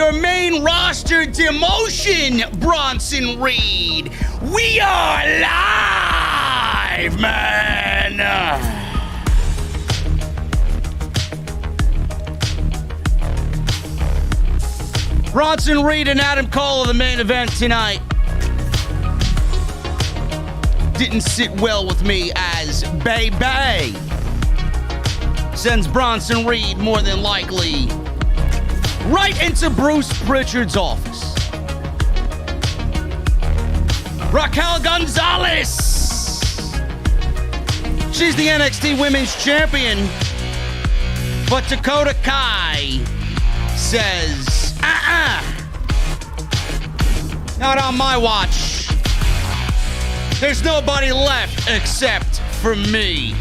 your main roster demotion, Bronson Reed. We are live, man. Bronson Reed and Adam Cole are the main event tonight. Didn't sit well with me as Bay sends Bronson Reed more than likely right into Bruce Pritchard's office. Raquel Gonzalez. She's the NXT Women's Champion. But Dakota Kai says, not on my watch. There's nobody left except for me.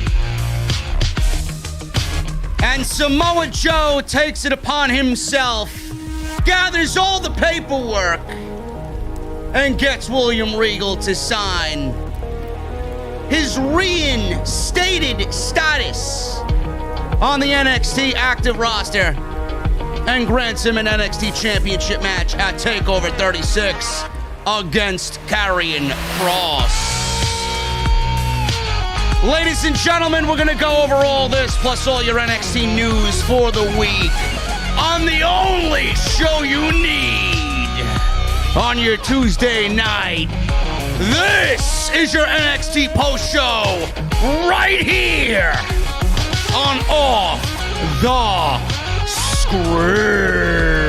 And Samoa Joe takes it upon himself, gathers all the paperwork, and gets William Regal to sign his reinstated status on the NXT active roster and grants him an NXT Championship match at TakeOver 36 against Karrion Kross. Ladies and gentlemen, we're going to go over all this, plus all your NXT news for the week on the only show you need on your Tuesday night. This is your NXT post show right here on Off the Script.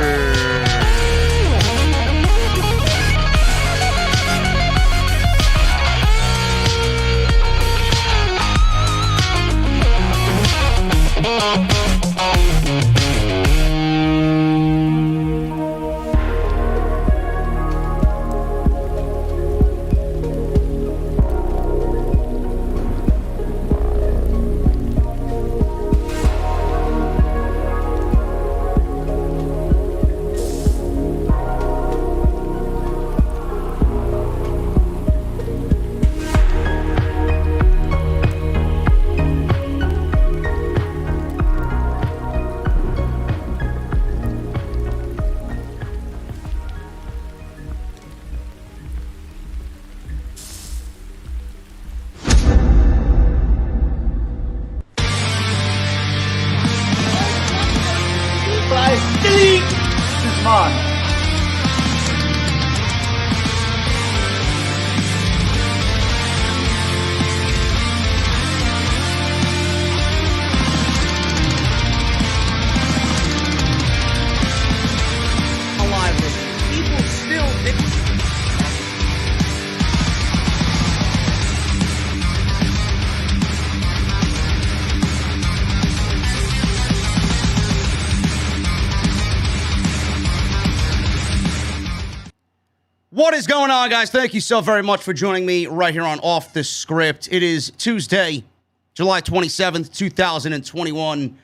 What is going on, guys? Thank you so very much for joining me right here on Off the Script. It is Tuesday, July 27th, 2021.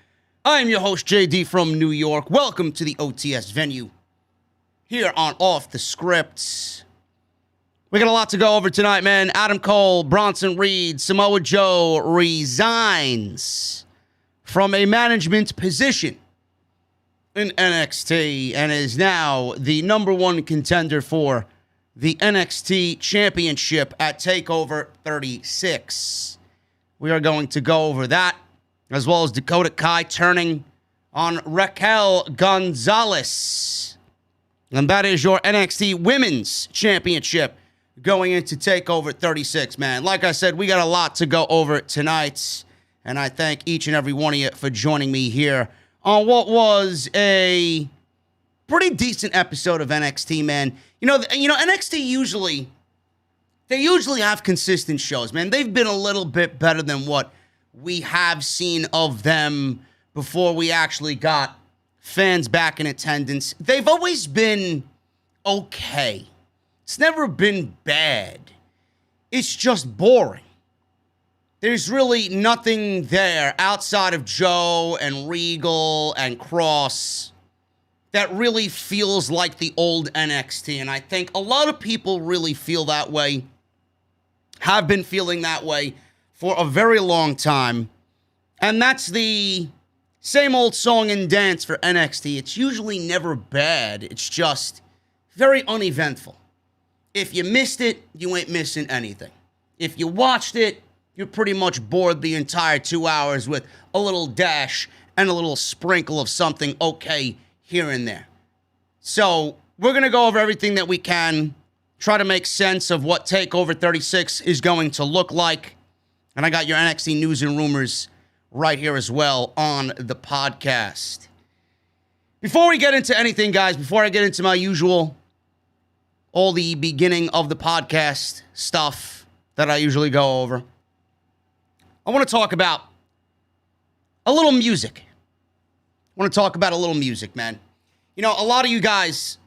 I am your host, JD from New York. Welcome to the OTS venue here on Off the Script. We got a lot to go over tonight, man. Adam Cole, Bronson Reed, Samoa Joe resigns from a management position in NXT and is now the number one contender for the NXT Championship at TakeOver 36. We are going to go over that, as well as Dakota Kai turning on Raquel Gonzalez. And that is your NXT Women's Championship going into TakeOver 36, man. Like I said, we got a lot to go over tonight, and I thank each and every one of you for joining me here on what was a pretty decent episode of NXT, man. You know, NXT usually have consistent shows, man. They've been a little bit better than what we have seen of them before we actually got fans back in attendance. They've always been okay. It's never been bad. It's just boring. There's really nothing there outside of Joe and Regal and Cross that really feels like the old NXT. And I think a lot of people really feel that way, have been feeling that way for a very long time. And that's the same old song and dance for NXT. It's usually never bad. It's just very uneventful. If you missed it, you ain't missing anything. If you watched it, you're pretty much bored the entire 2 hours with a little dash and a little sprinkle of something okay here and there. So we're going to go over everything that we can, try to make sense of what TakeOver 36 is going to look like. And I got your NXT news and rumors right here as well on the podcast. Before we get into anything, guys, before I get into my usual, all the beginning of the podcast stuff that I usually go over, I want to talk about a little music. I want to talk about a little music, man. You know, a lot of you guys,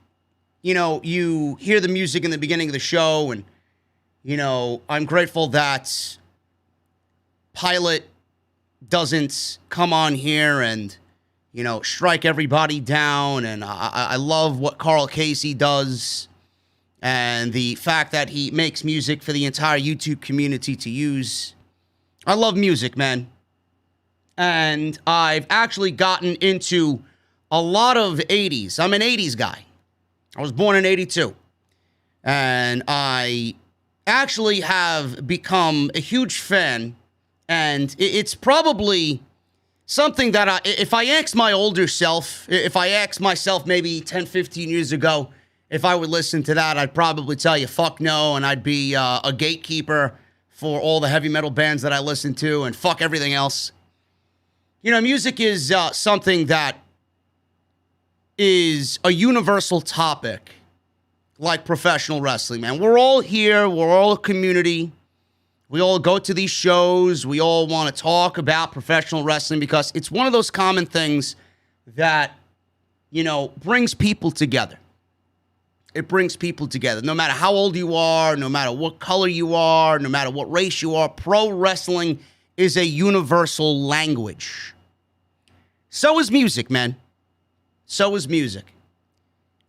you know, you hear the music in the beginning of the show, and, you know, I'm grateful that Pilot doesn't come on here and, you know, strike everybody down, and I love what Carl Kacy does, and the fact that he makes music for the entire YouTube community to use. I love music, man. And I've actually gotten into a lot of 80s. I'm an 80s guy. I was born in 82. And I actually have become a huge fan. And it's probably something that if I asked my older self, if I asked myself maybe 10, 15 years ago, if I would listen to that, I'd probably tell you, fuck no. And I'd be a gatekeeper for all the heavy metal bands that I listen to, and fuck everything else. You know, music is something that is a universal topic, like professional wrestling, man. We're all here. We're all a community. We all go to these shows. We all want to talk about professional wrestling because it's one of those common things that, you know, brings people together. It brings people together. No matter how old you are, no matter what color you are, no matter what race you are, pro wrestling is a universal language. So is music, man. So is music.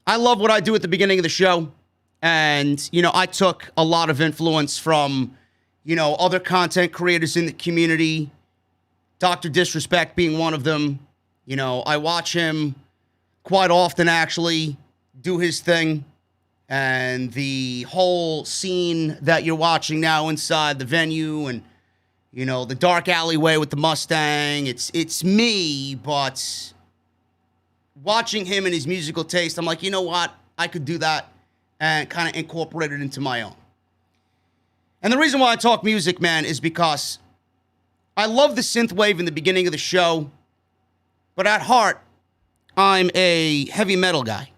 I love what I do at the beginning of the show. And, you know, I took a lot of influence from, you know, other content creators in the community. Dr. Disrespect being one of them. You know, I watch him quite often, actually, do his thing. And the whole scene that you're watching now inside the venue and, you know, the dark alleyway with the Mustang, it's me, but watching him and his musical taste, I'm like, you know what? I could do that and kind of incorporate it into my own. And the reason why I talk music, man, is because I love the synthwave in the beginning of the show, but at heart, I'm a heavy metal guy.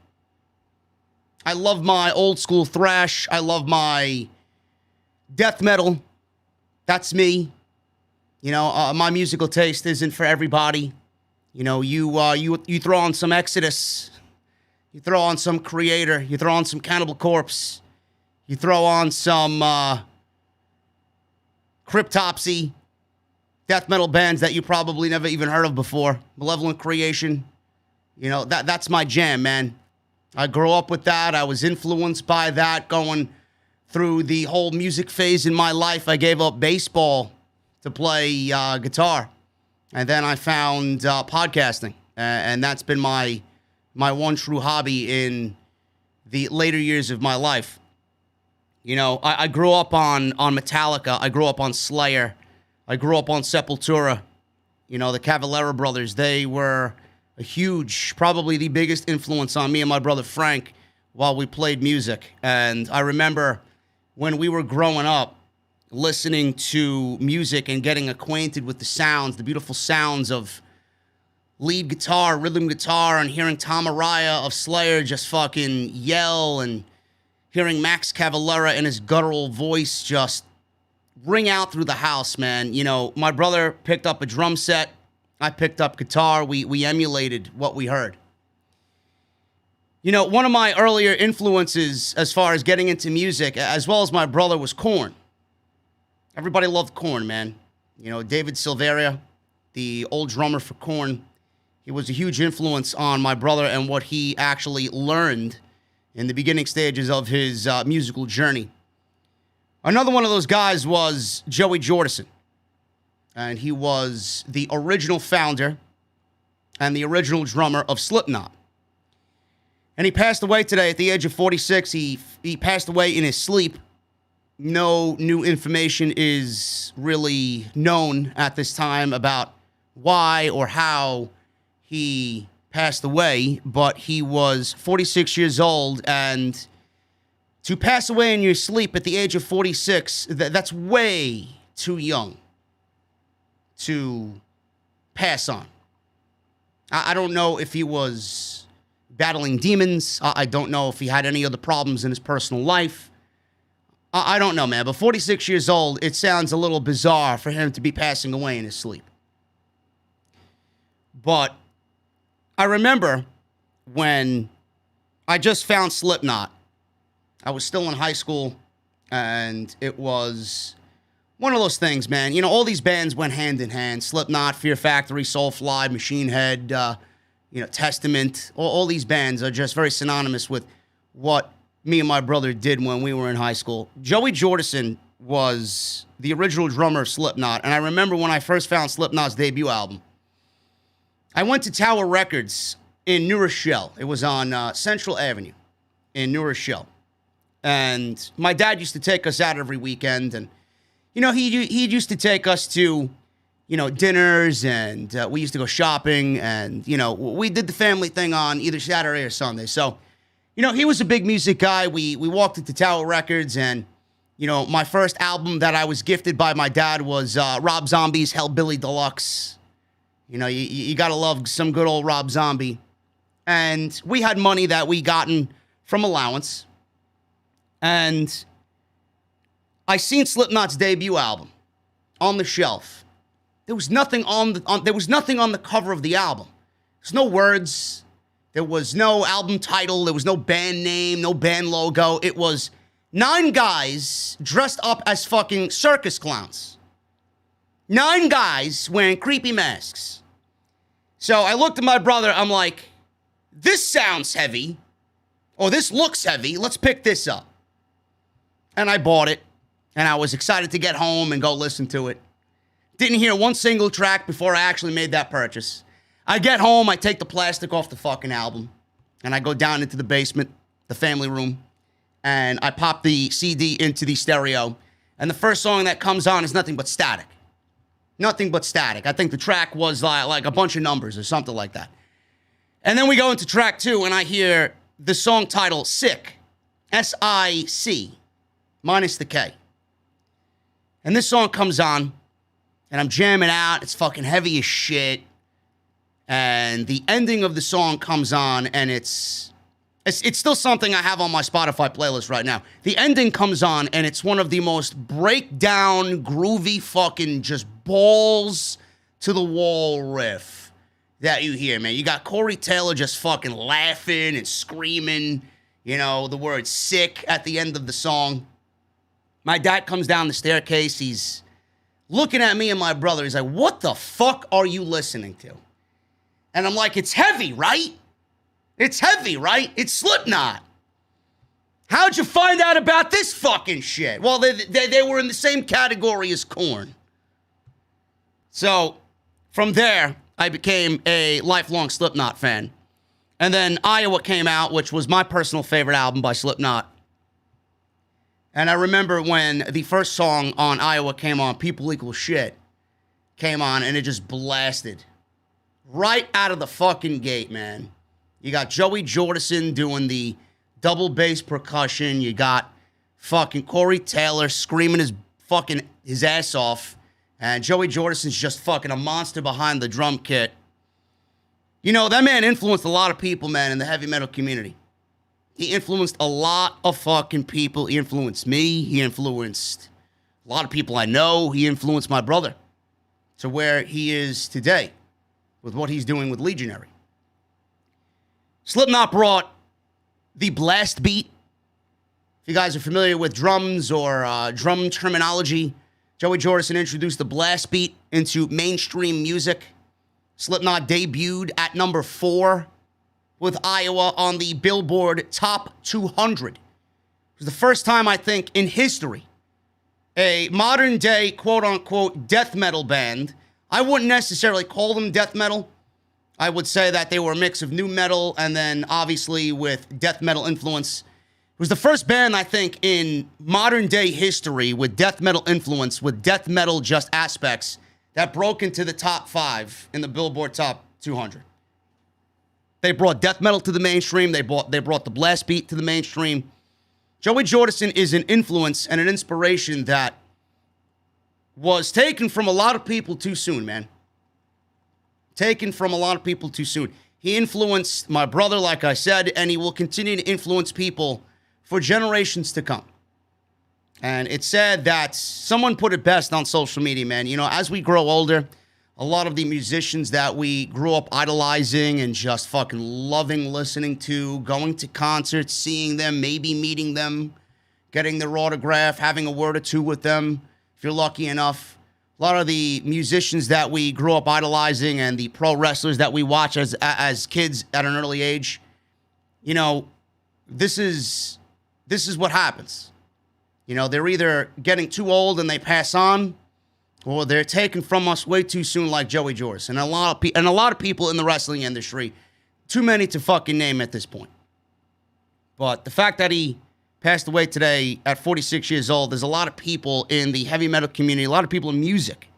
I love my old school thrash. I love my death metal. That's me. You know, my musical taste isn't for everybody. You know, you throw on some Exodus, you throw on some Creator, you throw on some Cannibal Corpse, you throw on some Cryptopsy, death metal bands that you probably never even heard of before. Malevolent Creation. You know, that's my jam, man. I grew up with that. I was influenced by that going through the whole music phase in my life. I gave up baseball to play guitar. And then I found podcasting. And that's been my one true hobby in the later years of my life. You know, I grew up on Metallica. I grew up on Slayer. I grew up on Sepultura. You know, the Cavalera brothers, they were a huge, probably the biggest influence on me and my brother Frank while we played music. And I remember when we were growing up, listening to music and getting acquainted with the sounds, the beautiful sounds of lead guitar, rhythm guitar, and hearing Tom Araya of Slayer just fucking yell, and hearing Max Cavalera in his guttural voice just ring out through the house, man. You know, my brother picked up a drum set. I picked up guitar. We emulated what we heard. You know, one of my earlier influences as far as getting into music, as well as my brother, was Korn. Everybody loved Korn, man. You know, David Silveria, the old drummer for Korn, he was a huge influence on my brother and what he actually learned in the beginning stages of his musical journey. Another one of those guys was Joey Jordison. And he was the original founder and the original drummer of Slipknot. And he passed away today at the age of 46. He passed away in his sleep. No new information is really known at this time about why or how he passed away, but he was 46 years old, and to pass away in your sleep at the age of 46, that's way too young to pass on. I don't know if he was battling demons. I don't know if he had any other problems in his personal life. I don't know, man, but 46 years old, it sounds a little bizarre for him to be passing away in his sleep. But I remember when I just found Slipknot. I was still in high school, and it was one of those things, man. You know, all these bands went hand in hand. Slipknot, Fear Factory, Soulfly, Machine Head, Testament. All these bands are just very synonymous with what me and my brother did when we were in high school. Joey Jordison was the original drummer of Slipknot, and I remember when I first found Slipknot's debut album. I went to Tower Records in New Rochelle. It was on Central Avenue in New Rochelle. And my dad used to take us out every weekend, and, you know, he used to take us to, dinners, and we used to go shopping, and, we did the family thing on either Saturday or Sunday. So, he was a big music guy. We walked into Tower Records, and, my first album that I was gifted by my dad was Rob Zombie's Hellbilly Deluxe. You got to love some good old Rob Zombie. And we had money that we gotten from allowance. And I seen Slipknot's debut album on the shelf. There was nothing on the cover of the album. There's no words. There was no album title. There was no band name, no band logo. It was 9 guys dressed up as fucking circus clowns. 9 guys wearing creepy masks. So I looked at my brother. I'm like, this sounds heavy. Or this looks heavy. Let's pick this up. And I bought it. And I was excited to get home and go listen to it. Didn't hear one single track before I actually made that purchase. I get home. I take the plastic off the fucking album. And I go down into the basement, the family room. And I pop the CD into the stereo. And the first song that comes on is Nothing But Static. Nothing But Static. I think the track was like a bunch of numbers or something like that. And then we go into track 2, and I hear the song title, Sick. S-I-C, minus the K. And this song comes on, and I'm jamming out. It's fucking heavy as shit. And the ending of the song comes on, and it's still something I have on my Spotify playlist right now. The ending comes on, and it's one of the most breakdown, groovy fucking just balls to the wall riff that you hear, man. You got Corey Taylor just fucking laughing and screaming, the word sick at the end of the song. My dad comes down the staircase. He's looking at me and my brother. He's like, what the fuck are you listening to? And I'm like, it's heavy, right? It's heavy, right? It's Slipknot. How'd you find out about this fucking shit? Well, they were in the same category as Korn. So, from there, I became a lifelong Slipknot fan. And then Iowa came out, which was my personal favorite album by Slipknot. And I remember when the first song on Iowa came on, People Equal Shit, came on, and it just blasted. Right out of the fucking gate, man. You got Joey Jordison doing the double bass percussion. You got fucking Corey Taylor screaming his ass off. And Joey Jordison's just fucking a monster behind the drum kit. That man influenced a lot of people, man, in the heavy metal community. He influenced a lot of fucking people. He influenced me. He influenced a lot of people I know. He influenced my brother to where he is today with what he's doing with Legionary. Slipknot brought the blast beat. If you guys are familiar with drums or drum terminology, Joey Jordison introduced the blast beat into mainstream music. Slipknot debuted at number 4 with Iowa on the Billboard Top 200. It was the first time, I think, in history, a modern-day, quote-unquote, death metal band. I wouldn't necessarily call them death metal. I would say that they were a mix of new metal and then obviously with death metal influence. It was the first band, I think, in modern day history with death metal influence, with death metal just aspects, that broke into the top 5 in the Billboard Top 200. They brought death metal to the mainstream. They brought the blast beat to the mainstream. Joey Jordison is an influence and an inspiration that was taken from a lot of people too soon, man. Taken from a lot of people too soon. He influenced my brother, like I said, and he will continue to influence people for generations to come. And it's said that someone put it best on social media, man. You know, as we grow older, a lot of the musicians that we grew up idolizing and just fucking loving listening to, going to concerts, seeing them, maybe meeting them, getting their autograph, having a word or two with them, if you're lucky enough. A lot of the musicians that we grew up idolizing and the pro wrestlers that we watch as kids at an early age, you know, this is what happens. You know, they're either getting too old and they pass on, or they're taken from us way too soon, like Joey Jordison. And a lot of people in the wrestling industry, too many to fucking name at this point. But the fact that he passed away today at 46 years old, there's a lot of people in the heavy metal community, a lot of people in music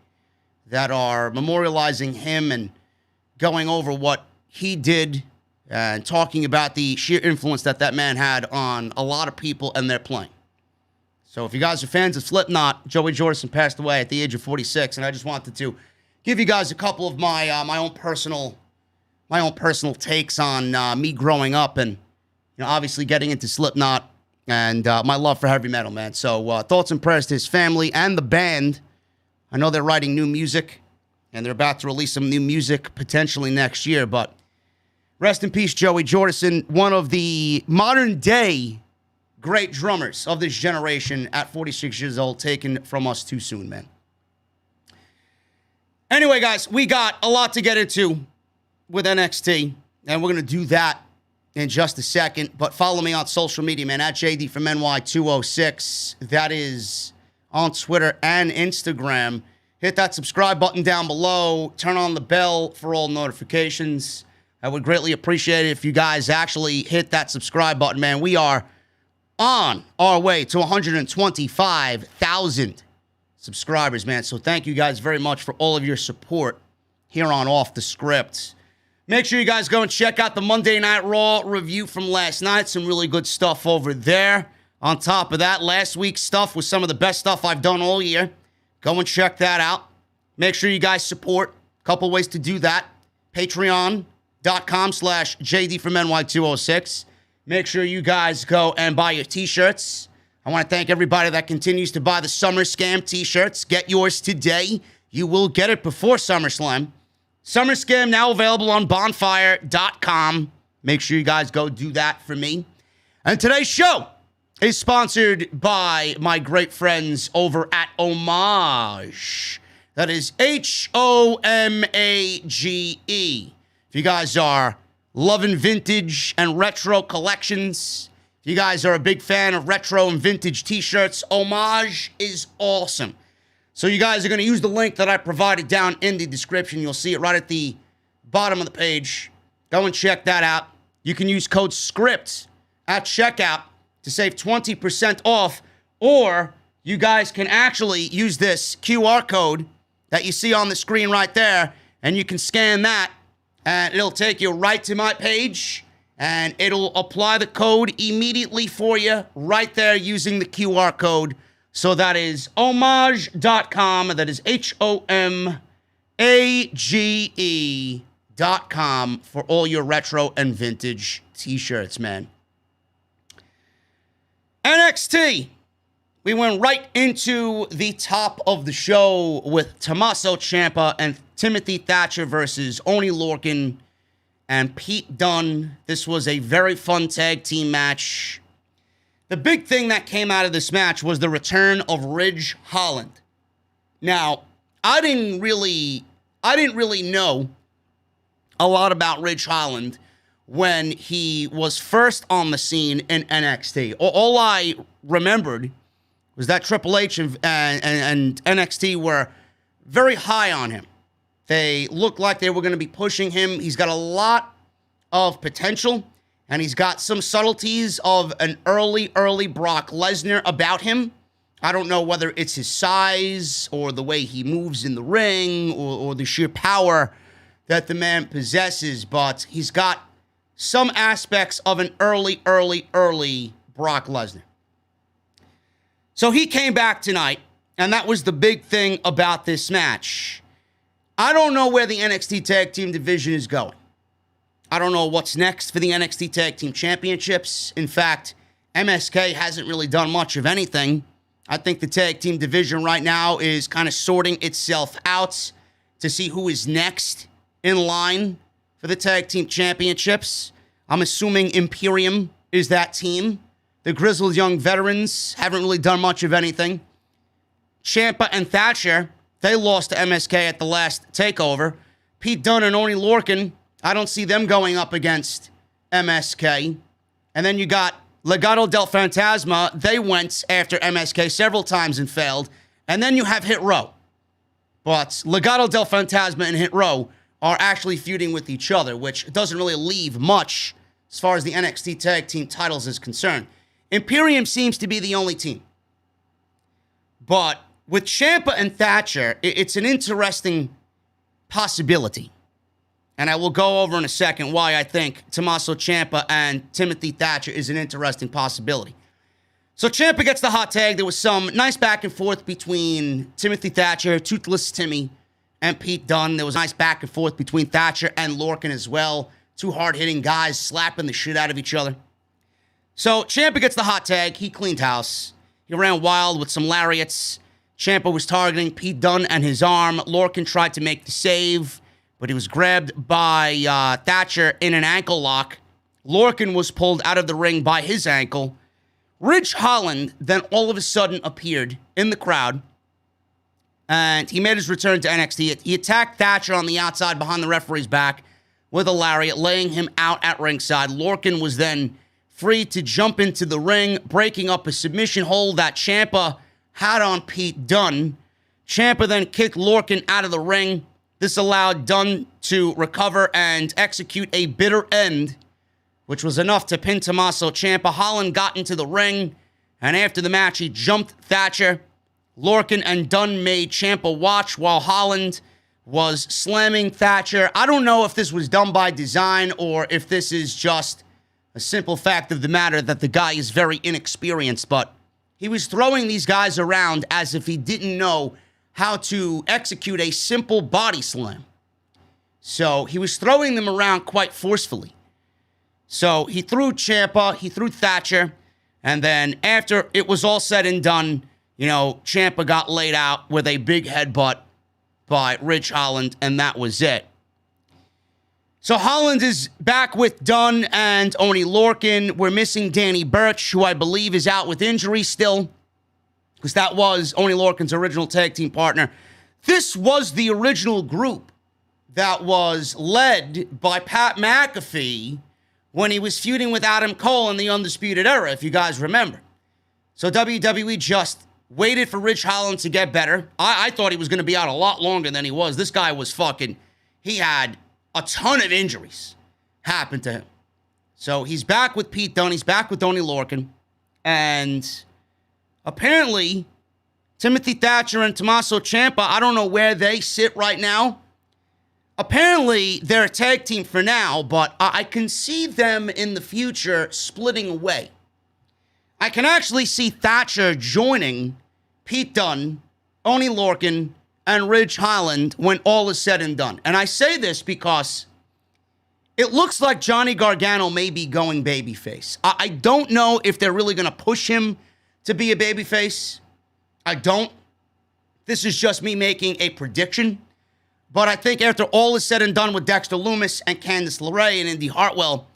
that are memorializing him and going over what he did and talking about the sheer influence that man had on a lot of people and their playing. So if you guys are fans of Slipknot, Joey Jordison passed away at the age of 46, and I just wanted to give you guys a couple of my own personal takes on me growing up and, you know, obviously getting into Slipknot and my love for heavy metal, man. So thoughts and prayers to his family and the band. I know they're writing new music, and they're about to release some new music potentially next year, but rest in peace, Joey Jordison, one of the modern-day great drummers of this generation at 46 years old, taken from us too soon, man. Anyway, guys, we got a lot to get into with NXT, and we're going to do that in just a second. But follow me on social media, man, at JD from NY206. That is on Twitter and Instagram. Hit that subscribe button down below. Turn on the bell for all notifications. I would greatly appreciate it if you guys actually hit that subscribe button, man. We are on our way to 125,000 subscribers, man. So thank you guys very much for all of your support here on Off the Script. Make sure you guys go and check out the Monday Night Raw review from last night. Some really good stuff over there. On top of that, last week's stuff was some of the best stuff I've done all year. Go and check that out. Make sure you guys support. A couple ways to do that. Patreon.com/JD from NY206. Make sure you guys go and buy your t-shirts. I want to thank everybody that continues to buy the Summer Scam t-shirts. Get yours today. You will get it before SummerSlam. Summer Scam now available on bonfire.com. Make sure you guys go do that for me. And today's show is sponsored by my great friends over at Homage. That is Homage. If you guys are loving vintage and retro collections, if you guys are a big fan of retro and vintage t-shirts, Homage is awesome. So you guys are going to use the link that I provided down in the description. You'll see it right at the bottom of the page. Go and check that out. You can use code SCRIPT at checkout to save 20% off, or you guys can actually use this QR code that you see on the screen right there, and you can scan that, and it'll take you right to my page, and it'll apply the code immediately for you right there using the QR code. So that is homage.com. That is HOMAGE.com for all your retro and vintage t-shirts, man. NXT. We went right into the top of the show with Tomasso Ciampa and Timothy Thatcher versus Oney Lorcan and Pete Dunne. This was a very fun tag team match. The big thing that came out of this match was the return of Ridge Holland. Now, I didn't really know a lot about Ridge Holland when he was first on the scene in NXT. All I remembered was that Triple H and NXT were very high on him. They looked like they were going to be pushing him. He's got a lot of potential, and he's got some subtleties of an early Brock Lesnar about him. I don't know whether it's his size or the way he moves in the ring or the sheer power that the man possesses, but he's got some aspects of an early Brock Lesnar. So he came back tonight, and that was the big thing about this match. I don't know where the NXT Tag Team division is going. I don't know what's next for the NXT Tag Team Championships. In fact, MSK hasn't really done much of anything. I think the Tag Team division right now is kind of sorting itself out to see who is next in line for the Tag Team Championships. I'm assuming Imperium is that team. The grizzled young veterans haven't really done much of anything. Ciampa and Thatcher, they lost to MSK at the last TakeOver. Pete Dunne and Oney Lorcan, I don't see them going up against MSK. And then you got Legado del Fantasma. They went after MSK several times and failed. And then you have Hit Row. But Legado del Fantasma and Hit Row are actually feuding with each other, which doesn't really leave much as far as the NXT Tag Team titles is concerned. Imperium seems to be the only team. But with Ciampa and Thatcher, it's an interesting possibility. And I will go over in a second why I think Tomasso Ciampa and Timothy Thatcher is an interesting possibility. So Ciampa gets the hot tag. There was some nice back and forth between Timothy Thatcher, Toothless Timmy, and Pete Dunne. There was nice back and forth between Thatcher and Lorcan as well. Two hard-hitting guys slapping the shit out of each other. So Ciampa gets the hot tag. He cleaned house. He ran wild with some lariats. Ciampa was targeting Pete Dunne and his arm. Lorcan tried to make the save, but he was grabbed by Thatcher in an ankle lock. Lorcan was pulled out of the ring by his ankle. Ridge Holland then all of a sudden appeared in the crowd, and he made his return to NXT. He attacked Thatcher on the outside behind the referee's back with a lariat, laying him out at ringside. Lorcan was then free to jump into the ring, breaking up a submission hold that Ciampa had on Pete Dunne. Ciampa then kicked Lorcan out of the ring. This allowed Dunne to recover and execute a bitter end, which was enough to pin Tomasso Ciampa. Holland got into the ring, and after the match, he jumped Thatcher. Lorcan and Dunne made Ciampa watch while Holland was slamming Thatcher. I don't know if this was done by design or if this is just a simple fact of the matter that the guy is very inexperienced, but he was throwing these guys around as if he didn't know how to execute a simple body slam. So he was throwing them around quite forcefully. So he threw Ciampa, he threw Thatcher, and then after it was all said and done, Ciampa got laid out with a big headbutt by Ridge Holland, and that was it. So Holland is back with Dunne and Oney Lorcan. We're missing Danny Burch, who I believe is out with injury still, because that was Oney Lorcan's original tag team partner. This was the original group that was led by Pat McAfee when he was feuding with Adam Cole in the Undisputed Era, if you guys remember. So WWE just waited for Ridge Holland to get better. I thought he was going to be out a lot longer than he was. This guy was he had a ton of injuries happen to him. So he's back with Pete Dunne. He's back with Oney Lorcan. And apparently, Timothy Thatcher and Tomasso Ciampa, I don't know where they sit right now. Apparently, they're a tag team for now, but I can see them in the future splitting away. I can actually see Thatcher joining Pete Dunne, Oney Lorcan, and Ridge Holland when all is said and done. And I say this because it looks like Johnny Gargano may be going babyface. I don't know if they're really going to push him to be a babyface. I don't. This is just me making a prediction. But I think after all is said and done with Dexter Lumis and Candice LeRae and Indy Hartwell,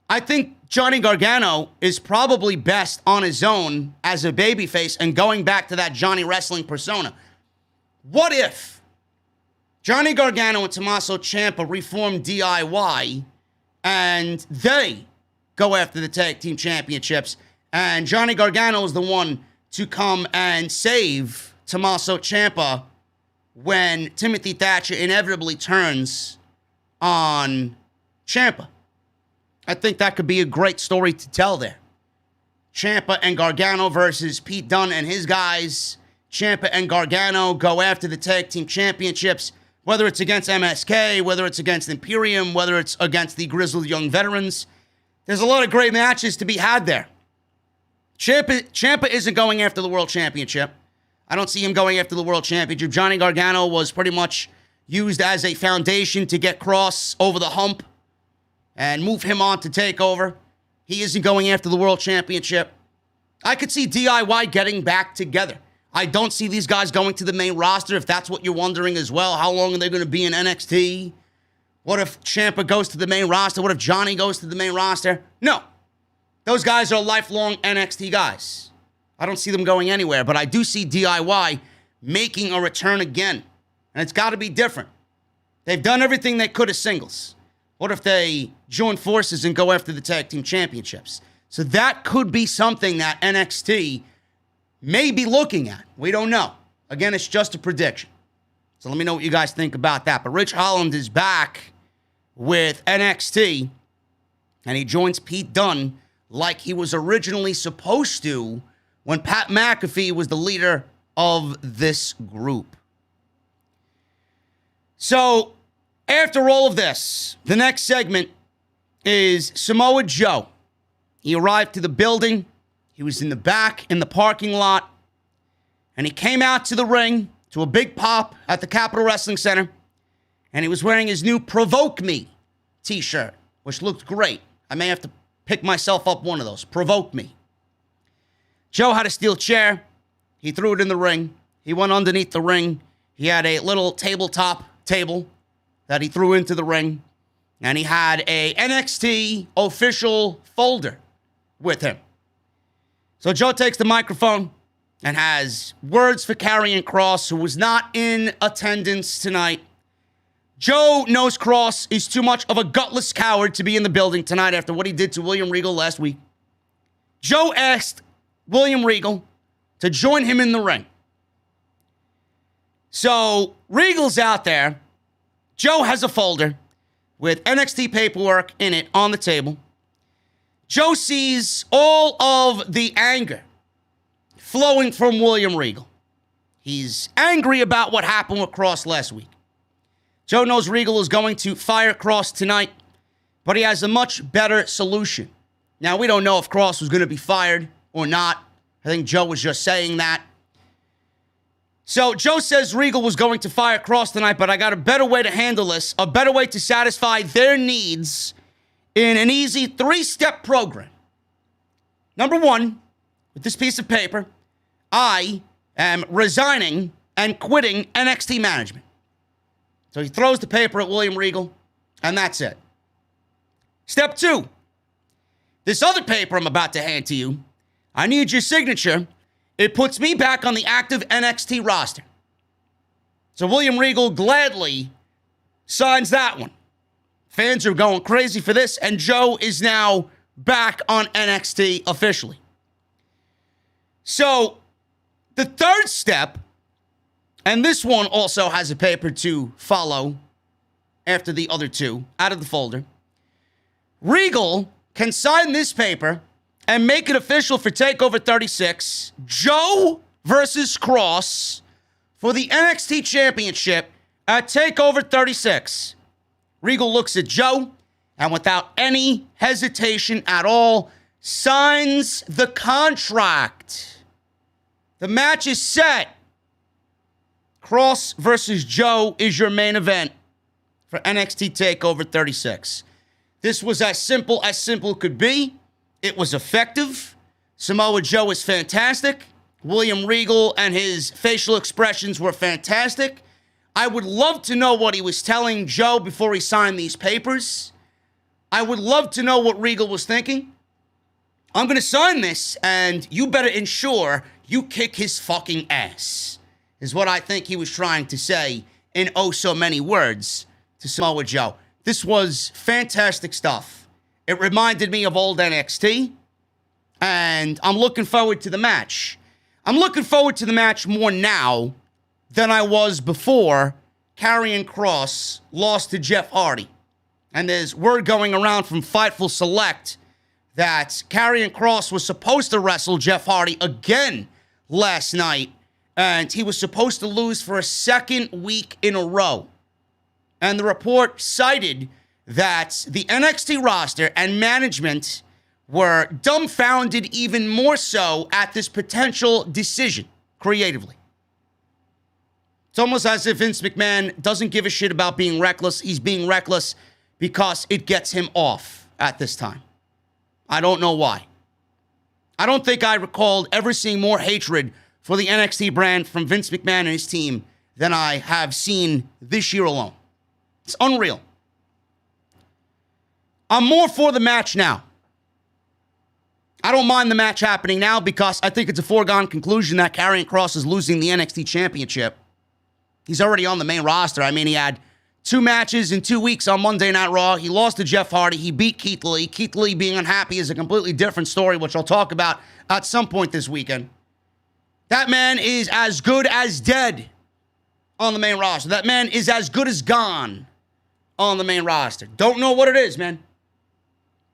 I think Johnny Gargano is probably best on his own as a babyface and going back to that Johnny Wrestling persona. What if Johnny Gargano and Tomasso Ciampa reform DIY and they go after the tag team championships and Johnny Gargano is the one to come and save Tomasso Ciampa when Timothy Thatcher inevitably turns on Ciampa. I think that could be a great story to tell there. Ciampa and Gargano versus Pete Dunne and his guys. Ciampa and Gargano go after the tag team championships, whether it's against MSK, whether it's against Imperium, whether it's against the grizzled young veterans. There's a lot of great matches to be had there. Ciampa isn't going after the World Championship. I don't see him going after the World Championship. Johnny Gargano was pretty much used as a foundation to get Cross over the hump and move him on to TakeOver. He isn't going after the World Championship. I could see DIY getting back together. I don't see these guys going to the main roster, if that's what you're wondering as well. How long are they going to be in NXT? What if Ciampa goes to the main roster? What if Johnny goes to the main roster? No. Those guys are lifelong NXT guys. I don't see them going anywhere, but I do see DIY making a return again. And it's got to be different. They've done everything they could as singles. What if they join forces and go after the tag team championships? So that could be something that NXT may be looking at. We don't know. Again, it's just a prediction. So let me know what you guys think about that. But Rich Holland is back with NXT, and he joins Pete Dunne like he was originally supposed to when Pat McAfee was the leader of this group. So, after all of this, the next segment is Samoa Joe. He arrived to the building. He was in the back in the parking lot. And he came out to the ring to a big pop at the Capitol Wrestling Center. And he was wearing his new Provoke Me t-shirt, which looked great. I may have to pick myself up one of those. Provoke Me. Joe had a steel chair. He threw it in the ring. He went underneath the ring. He had a little tabletop table that he threw into the ring. And he had a NXT official folder with him. So Joe takes the microphone and has words for Karrion Kross, who was not in attendance tonight. Joe knows Kross is too much of a gutless coward to be in the building tonight after what he did to William Regal last week. Joe asked William Regal to join him in the ring. So Regal's out there. Joe has a folder with NXT paperwork in it on the table. Joe sees all of the anger flowing from William Regal. He's angry about what happened with Kross last week. Joe knows Regal is going to fire Kross tonight, but he has a much better solution. Now, we don't know if Kross was going to be fired or not. I think Joe was just saying that. So Joe says Regal was going to fire Kross tonight, but I got a better way to handle this, a better way to satisfy their needs in an easy 3-step program. Number one, with this piece of paper, I am resigning and quitting NXT management. So he throws the paper at William Regal, and that's it. Step 2, this other paper I'm about to hand to you, I need your signature. It puts me back on the active NXT roster. So William Regal gladly signs that one. Fans are going crazy for this, and Joe is now back on NXT officially. So the third step, and this one also has a paper to follow after the other two out of the folder. Regal can sign this paper and make it official for TakeOver 36, Joe versus Kross for the NXT Championship at TakeOver 36. Regal looks at Joe and without any hesitation at all, signs the contract. The match is set. Kross versus Joe is your main event for NXT TakeOver 36. This was as simple could be. It was effective. Samoa Joe is fantastic. William Regal and his facial expressions were fantastic. I would love to know what he was telling Joe before he signed these papers. I would love to know what Regal was thinking. I'm going to sign this, and you better ensure you kick his fucking ass, is what I think he was trying to say in oh so many words to Samoa Joe. This was fantastic stuff. It reminded me of old NXT, and I'm looking forward to the match. I'm looking forward to the match more now than I was before Karrion Kross lost to Jeff Hardy. And there's word going around from Fightful Select that Karrion Kross was supposed to wrestle Jeff Hardy again last night, and he was supposed to lose for a second week in a row. And the report cited that the NXT roster and management were dumbfounded even more so at this potential decision creatively. It's almost as if Vince McMahon doesn't give a shit about being reckless. He's being reckless because it gets him off at this time. I don't know why. I don't think I recalled ever seeing more hatred for the NXT brand from Vince McMahon and his team than I have seen this year alone. It's unreal. I'm more for the match now. I don't mind the match happening now because I think it's a foregone conclusion that Karrion Kross is losing the NXT Championship. He's already on the main roster. I mean, he had 2 matches in 2 weeks on Monday Night Raw. He lost to Jeff Hardy. He beat Keith Lee. Keith Lee being unhappy is a completely different story, which I'll talk about at some point this weekend. That man is as good as dead on the main roster. That man is as good as gone on the main roster. Don't know what it is, man.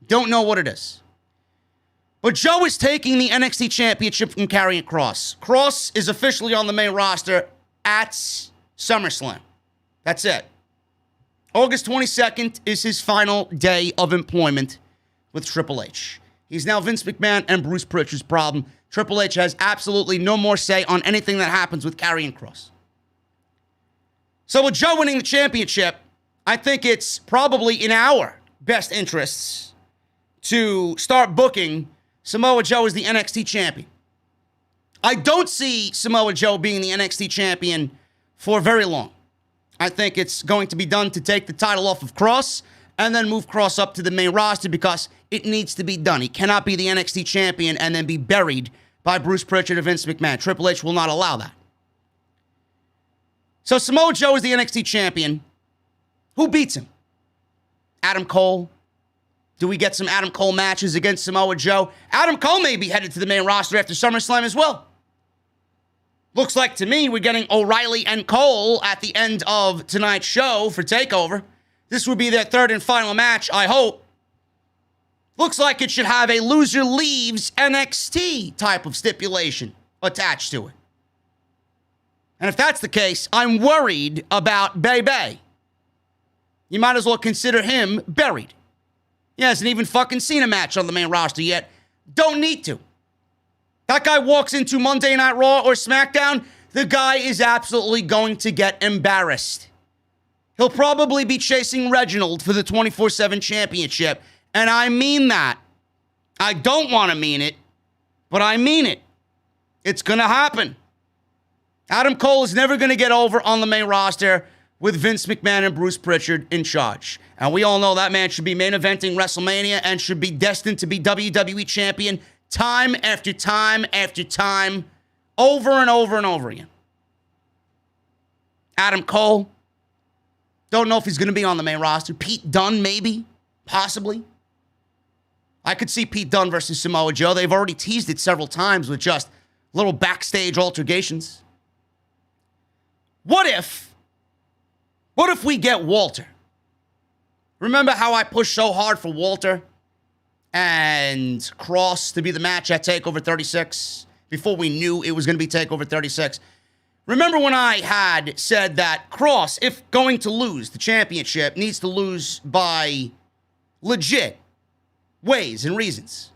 Don't know what it is. But Joe is taking the NXT Championship from Karrion Kross. Kross is officially on the main roster at SummerSlam. That's it. August 22nd is his final day of employment with Triple H. He's now Vince McMahon and Bruce Pritchard's problem. Triple H has absolutely no more say on anything that happens with Karrion Kross. So with Joe winning the championship, I think it's probably in our best interests to start booking Samoa Joe as the NXT champion. I don't see Samoa Joe being the NXT champion for very long. I think it's going to be done to take the title off of Kross and then move Kross up to the main roster because it needs to be done. He cannot be the NXT champion and then be buried by Bruce Pritchard and Vince McMahon. Triple H will not allow that. So Samoa Joe is the NXT champion. Who beats him? Adam Cole? Do we get some Adam Cole matches against Samoa Joe? Adam Cole may be headed to the main roster after SummerSlam as well. Looks like to me we're getting O'Reilly and Cole at the end of tonight's show for TakeOver. This would be their third and final match, I hope. Looks like it should have a loser leaves NXT type of stipulation attached to it. And if that's the case, I'm worried about Bebe. You might as well consider him buried. He hasn't even fucking seen a match on the main roster yet. Don't need to. That guy walks into Monday Night Raw or SmackDown, the guy is absolutely going to get embarrassed. He'll probably be chasing Reginald for the 24/7 championship. And I mean that. I don't want to mean it, but I mean it. It's going to happen. Adam Cole is never going to get over on the main roster with Vince McMahon and Bruce Pritchard in charge. And we all know that man should be main eventing WrestleMania and should be destined to be WWE champion time after time after time, over and over and over again. Adam Cole, don't know if he's going to be on the main roster. Pete Dunne, maybe, possibly. I could see Pete Dunne versus Samoa Joe. They've already teased it several times with just little backstage altercations. What if we get Walter? Remember how I pushed so hard for Walter and Kross to be the match at TakeOver 36 before we knew it was going to be TakeOver 36? Remember when I had said that Kross, if going to lose the championship, needs to lose by legit ways and reasons.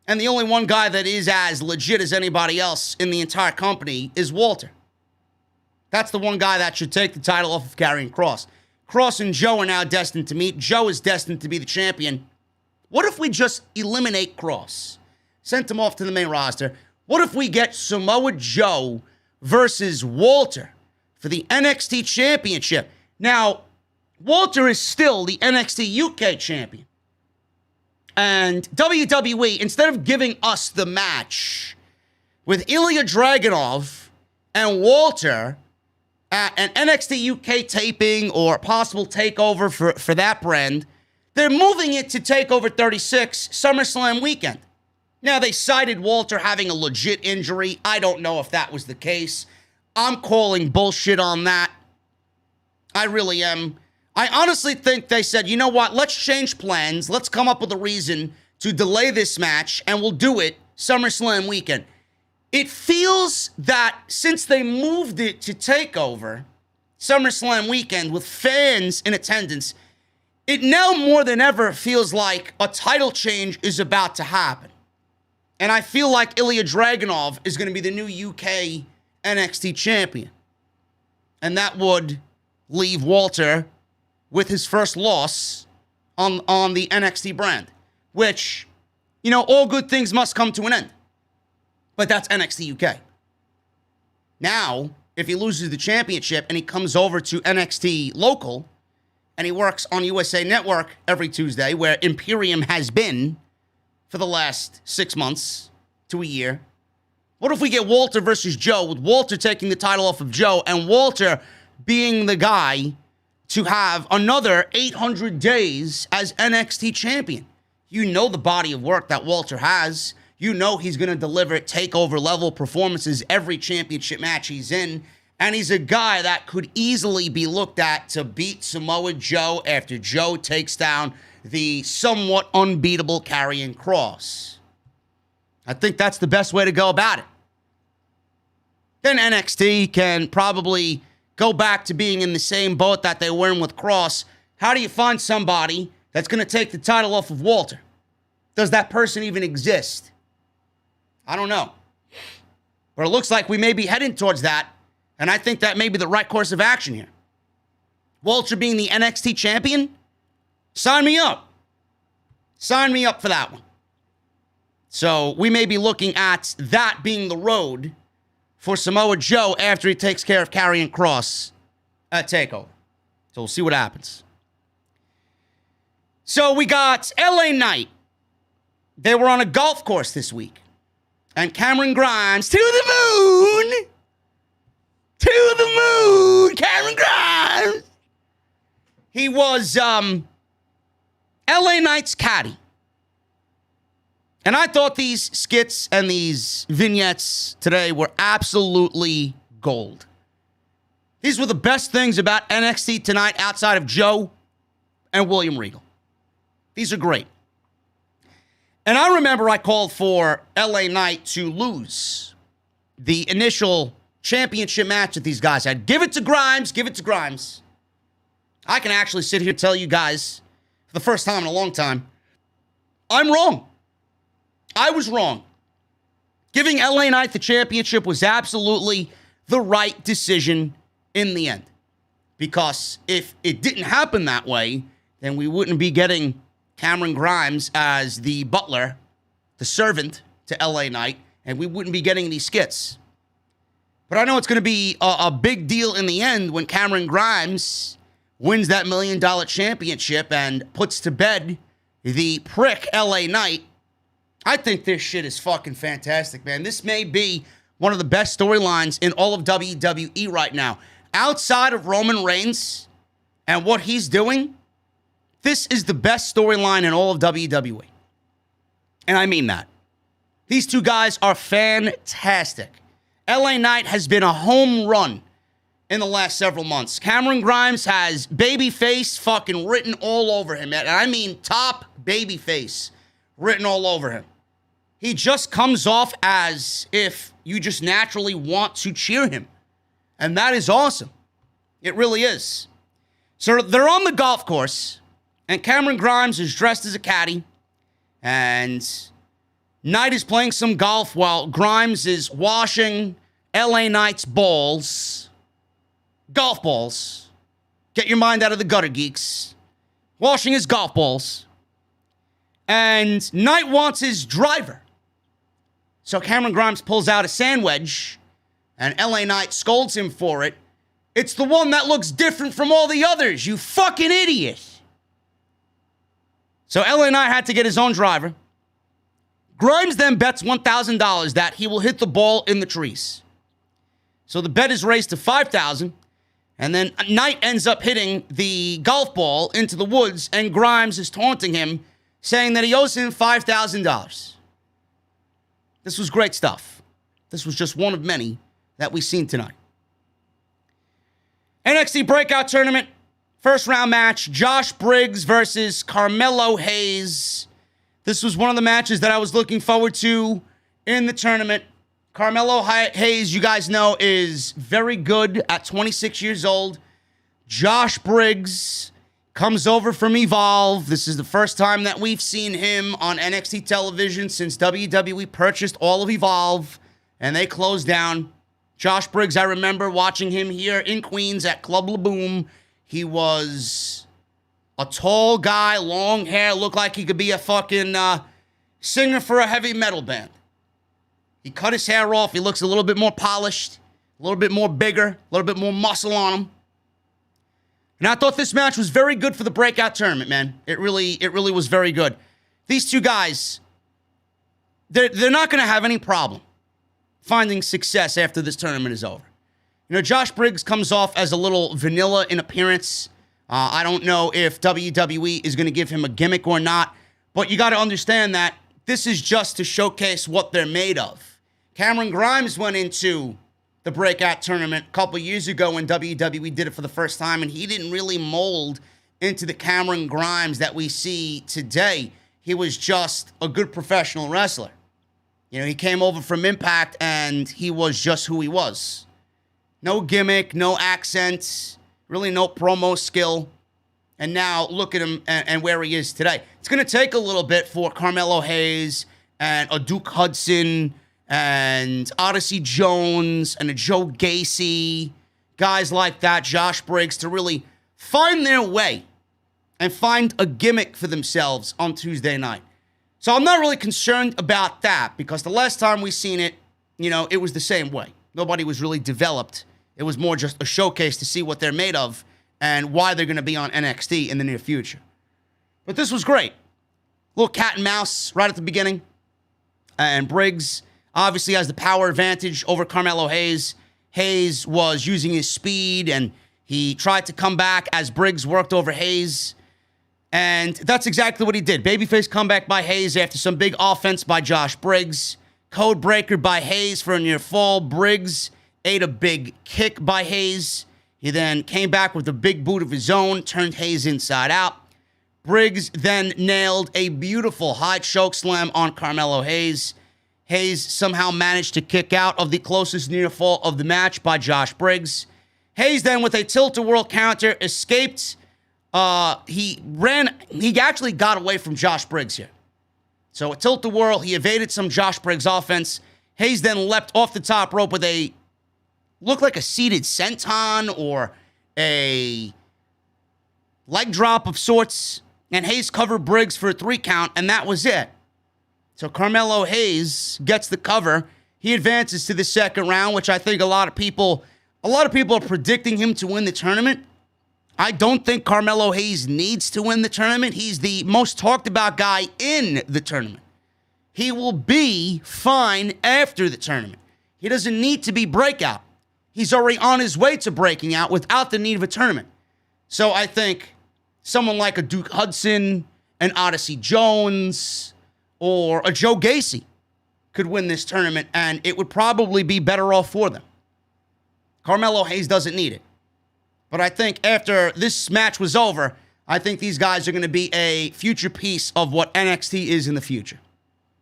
And the only one guy that is as legit as anybody else in the entire company is Walter. That's the one guy that should take the title off of Karrion Kross. Kross and Joe are now destined to meet. Joe is destined to be the champion. What if we just eliminate Kross? Sent him off to the main roster. What if we get Samoa Joe versus Walter for the NXT Championship? Now, Walter is still the NXT UK champion. And WWE, instead of giving us the match with Ilya Dragunov and Walter at an NXT UK taping or possible takeover for that brand, they're moving it to TakeOver 36 SummerSlam weekend. Now, they cited Walter having a legit injury. I don't know if that was the case. I'm calling bullshit on that. I really am. I honestly think they said, you know what? Let's change plans. Let's come up with a reason to delay this match, and we'll do it SummerSlam weekend. It feels that since they moved it to TakeOver, SummerSlam weekend, with fans in attendance, it now more than ever feels like a title change is about to happen. And I feel like Ilya Dragunov is going to be the new UK NXT champion. And that would leave Walter with his first loss on the NXT brand, which, you know, all good things must come to an end. But that's NXT UK. Now, if he loses the championship and he comes over to NXT local and he works on USA Network every Tuesday, where Imperium has been for the last 6 months to a year, what if we get Walter versus Joe, with Walter taking the title off of Joe and Walter being the guy to have another 800 days as NXT champion? You know the body of work that Walter has. You know he's going to deliver TakeOver level performances every championship match he's in. And he's a guy that could easily be looked at to beat Samoa Joe after Joe takes down the somewhat unbeatable Karrion Kross. I think that's the best way to go about it. Then NXT can probably go back to being in the same boat that they were in with Kross. How do you find somebody that's going to take the title off of Walter? Does that person even exist? I don't know. But it looks like we may be heading towards that, and I think that may be the right course of action here. Walter being the NXT champion? Sign me up. Sign me up for that one. So we may be looking at that being the road for Samoa Joe after he takes care of Karrion Kross at TakeOver. So we'll see what happens. So we got LA Knight. They were on a golf course this week. And Cameron Grimes, to the moon! To the moon, Cameron Grimes! He was LA Knight's caddy. And I thought these skits and these vignettes today were absolutely gold. These were the best things about NXT tonight outside of Joe and William Regal. These are great. And I remember I called for LA Knight to lose the initial championship match that these guys had. Give it to Grimes. Give it to Grimes. I can actually sit here and tell you guys for the first time in a long time, I'm wrong. I was wrong. Giving LA Knight the championship was absolutely the right decision in the end. Because if it didn't happen that way, then we wouldn't be getting Cameron Grimes as the butler, the servant to LA Knight, and we wouldn't be getting these skits. But I know it's going to be a big deal in the end when Cameron Grimes wins that $1 million championship and puts to bed the prick LA Knight. I think this shit is fucking fantastic, man. This may be one of the best storylines in all of WWE right now. Outside of Roman Reigns and what he's doing, this is the best storyline in all of WWE. And I mean that. These two guys are fantastic. LA Knight has been a home run in the last several months. Cameron Grimes has babyface fucking written all over him. And I mean top babyface written all over him. He just comes off as if you just naturally want to cheer him. And that is awesome. It really is. So they're on the golf course, and Cameron Grimes is dressed as a caddy, and Knight is playing some golf while Grimes is washing LA Knight's balls. Golf balls. Get your mind out of the gutter, geeks. Washing his golf balls. And Knight wants his driver. So Cameron Grimes pulls out a sand wedge, and LA Knight scolds him for it. It's the one that looks different from all the others, you fucking idiot. So LA Knight had to get his own driver. Grimes then bets $1,000 that he will hit the ball in the trees. So the bet is raised to $5,000, and then Knight ends up hitting the golf ball into the woods, and Grimes is taunting him, saying that he owes him $5,000. This was great stuff. This was just one of many that we've seen tonight. NXT Breakout Tournament, first round match, Josh Briggs versus Carmelo Hayes. This was one of the matches that I was looking forward to in the tournament. Carmelo Hayes, you guys know, is very good at 26 years old. Josh Briggs comes over from Evolve. This is the first time that we've seen him on NXT television since WWE purchased all of Evolve and they closed down. Josh Briggs, I remember watching him here in Queens at Club La Boom. He was a tall guy, long hair, looked like he could be a fucking singer for a heavy metal band. He cut his hair off. He looks a little bit more polished, a little bit more bigger, a little bit more muscle on him. And I thought this match was very good for the breakout tournament, man. It really was very good. These two guys, they're not going to have any problem finding success after this tournament is over. You know, Josh Briggs comes off as a little vanilla in appearance. I don't know if WWE is going to give him a gimmick or not, but you got to understand that this is just to showcase what they're made of. Karrion Grimes went into the breakout tournament a couple years ago when WWE did it for the first time, and he didn't really mold into the Karrion Grimes that we see today. He was just a good professional wrestler. You know, he came over from Impact, and he was just who he was. No gimmick, no accents, really no promo skill. And now look at him and where he is today. It's going to take a little bit for Carmelo Hayes and a Duke Hudson and Odyssey Jones and a Joe Gacy, guys like that, Josh Briggs, to really find their way and find a gimmick for themselves on Tuesday night. So I'm not really concerned about that because the last time we seen it, you know, it was the same way. Nobody was really developed. It was more just a showcase to see what they're made of and why they're going to be on NXT in the near future. But this was great. Little cat and mouse right at the beginning. And Briggs obviously has the power advantage over Carmelo Hayes. Hayes was using his speed, and he tried to come back as Briggs worked over Hayes. And that's exactly what he did. Babyface comeback by Hayes after some big offense by Josh Briggs. Code breaker by Hayes for a near fall. Briggs ate a big kick by Hayes. He then came back with a big boot of his own, turned Hayes inside out. Briggs then nailed a beautiful high choke slam on Carmelo Hayes. Hayes somehow managed to kick out of the closest near fall of the match by Josh Briggs. Hayes then, with a tilt-a-whirl counter, escaped. He actually got away from Josh Briggs here. So a tilt-a-whirl, he evaded some Josh Briggs offense. Hayes then leapt off the top rope with looked like a seated senton or a leg drop of sorts. And Hayes covered Briggs for a 3 count, and that was it. So Carmelo Hayes gets the cover. He advances to the second round, which I think a lot of people are predicting him to win the tournament. I don't think Carmelo Hayes needs to win the tournament. He's the most talked about guy in the tournament. He will be fine after the tournament. He doesn't need to be breakout. He's already on his way to breaking out without the need of a tournament. So I think someone like a Duke Hudson, an Odyssey Jones, or a Joe Gacy could win this tournament, and it would probably be better off for them. Carmelo Hayes doesn't need it. But I think after this match was over, I think these guys are going to be a future piece of what NXT is in the future.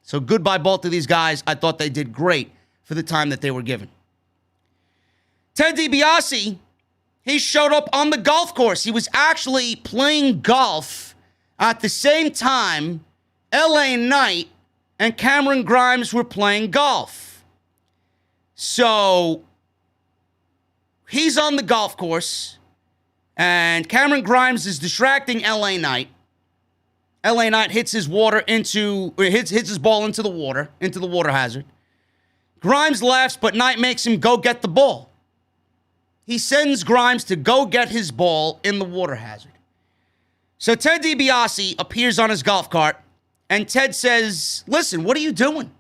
So goodbye both of these guys. I thought they did great for the time that they were given. Ted DiBiase, he showed up on the golf course. He was actually playing golf at the same time LA Knight and Karrion Grimes were playing golf. So he's on the golf course, and Karrion Grimes is distracting LA Knight. LA Knight hits his ball into the water hazard. Grimes laughs, but Knight makes him go get the ball. He sends Grimes to go get his ball in the water hazard. So Ted DiBiase appears on his golf cart, and Ted says, "Listen, what are you doing?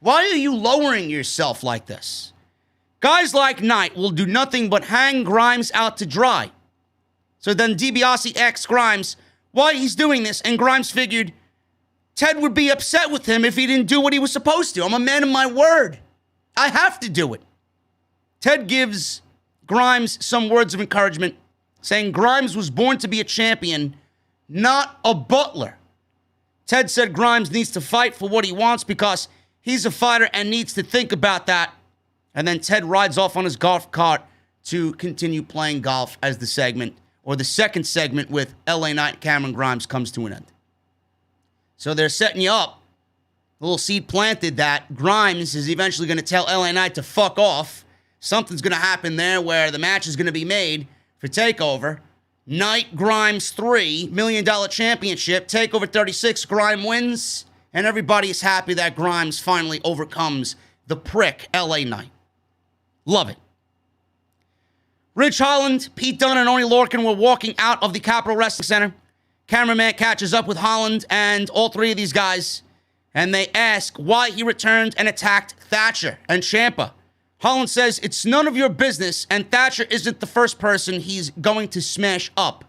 Why are you lowering yourself like this? Guys like Knight will do nothing but hang Grimes out to dry." So then DiBiase asks Grimes why he's doing this, and Grimes figured Ted would be upset with him if he didn't do what he was supposed to. I'm a man of my word. I have to do it. Ted gives Grimes some words of encouragement, saying Grimes was born to be a champion, not a butler. Ted said Grimes needs to fight for what he wants because he's a fighter and needs to think about that. And then Ted rides off on his golf cart to continue playing golf as the segment, or the second segment with LA Knight Cameron Grimes, comes to an end. So they're setting you up. A little seed planted that Grimes is eventually going to tell LA Knight to fuck off. Something's going to happen there where the match is going to be made for TakeOver. Knight Grimes 3 $1 million championship. TakeOver 36, Grimes wins. And everybody is happy that Grimes finally overcomes the prick LA Knight. Love it. Ridge Holland, Pete Dunne, and Oney Lorcan were walking out of the Capitol Wrestling Center. Cameraman catches up with Holland and all three of these guys, and they ask why he returned and attacked Thatcher and Ciampa. Holland says it's none of your business, and Thatcher isn't the first person he's going to smash up.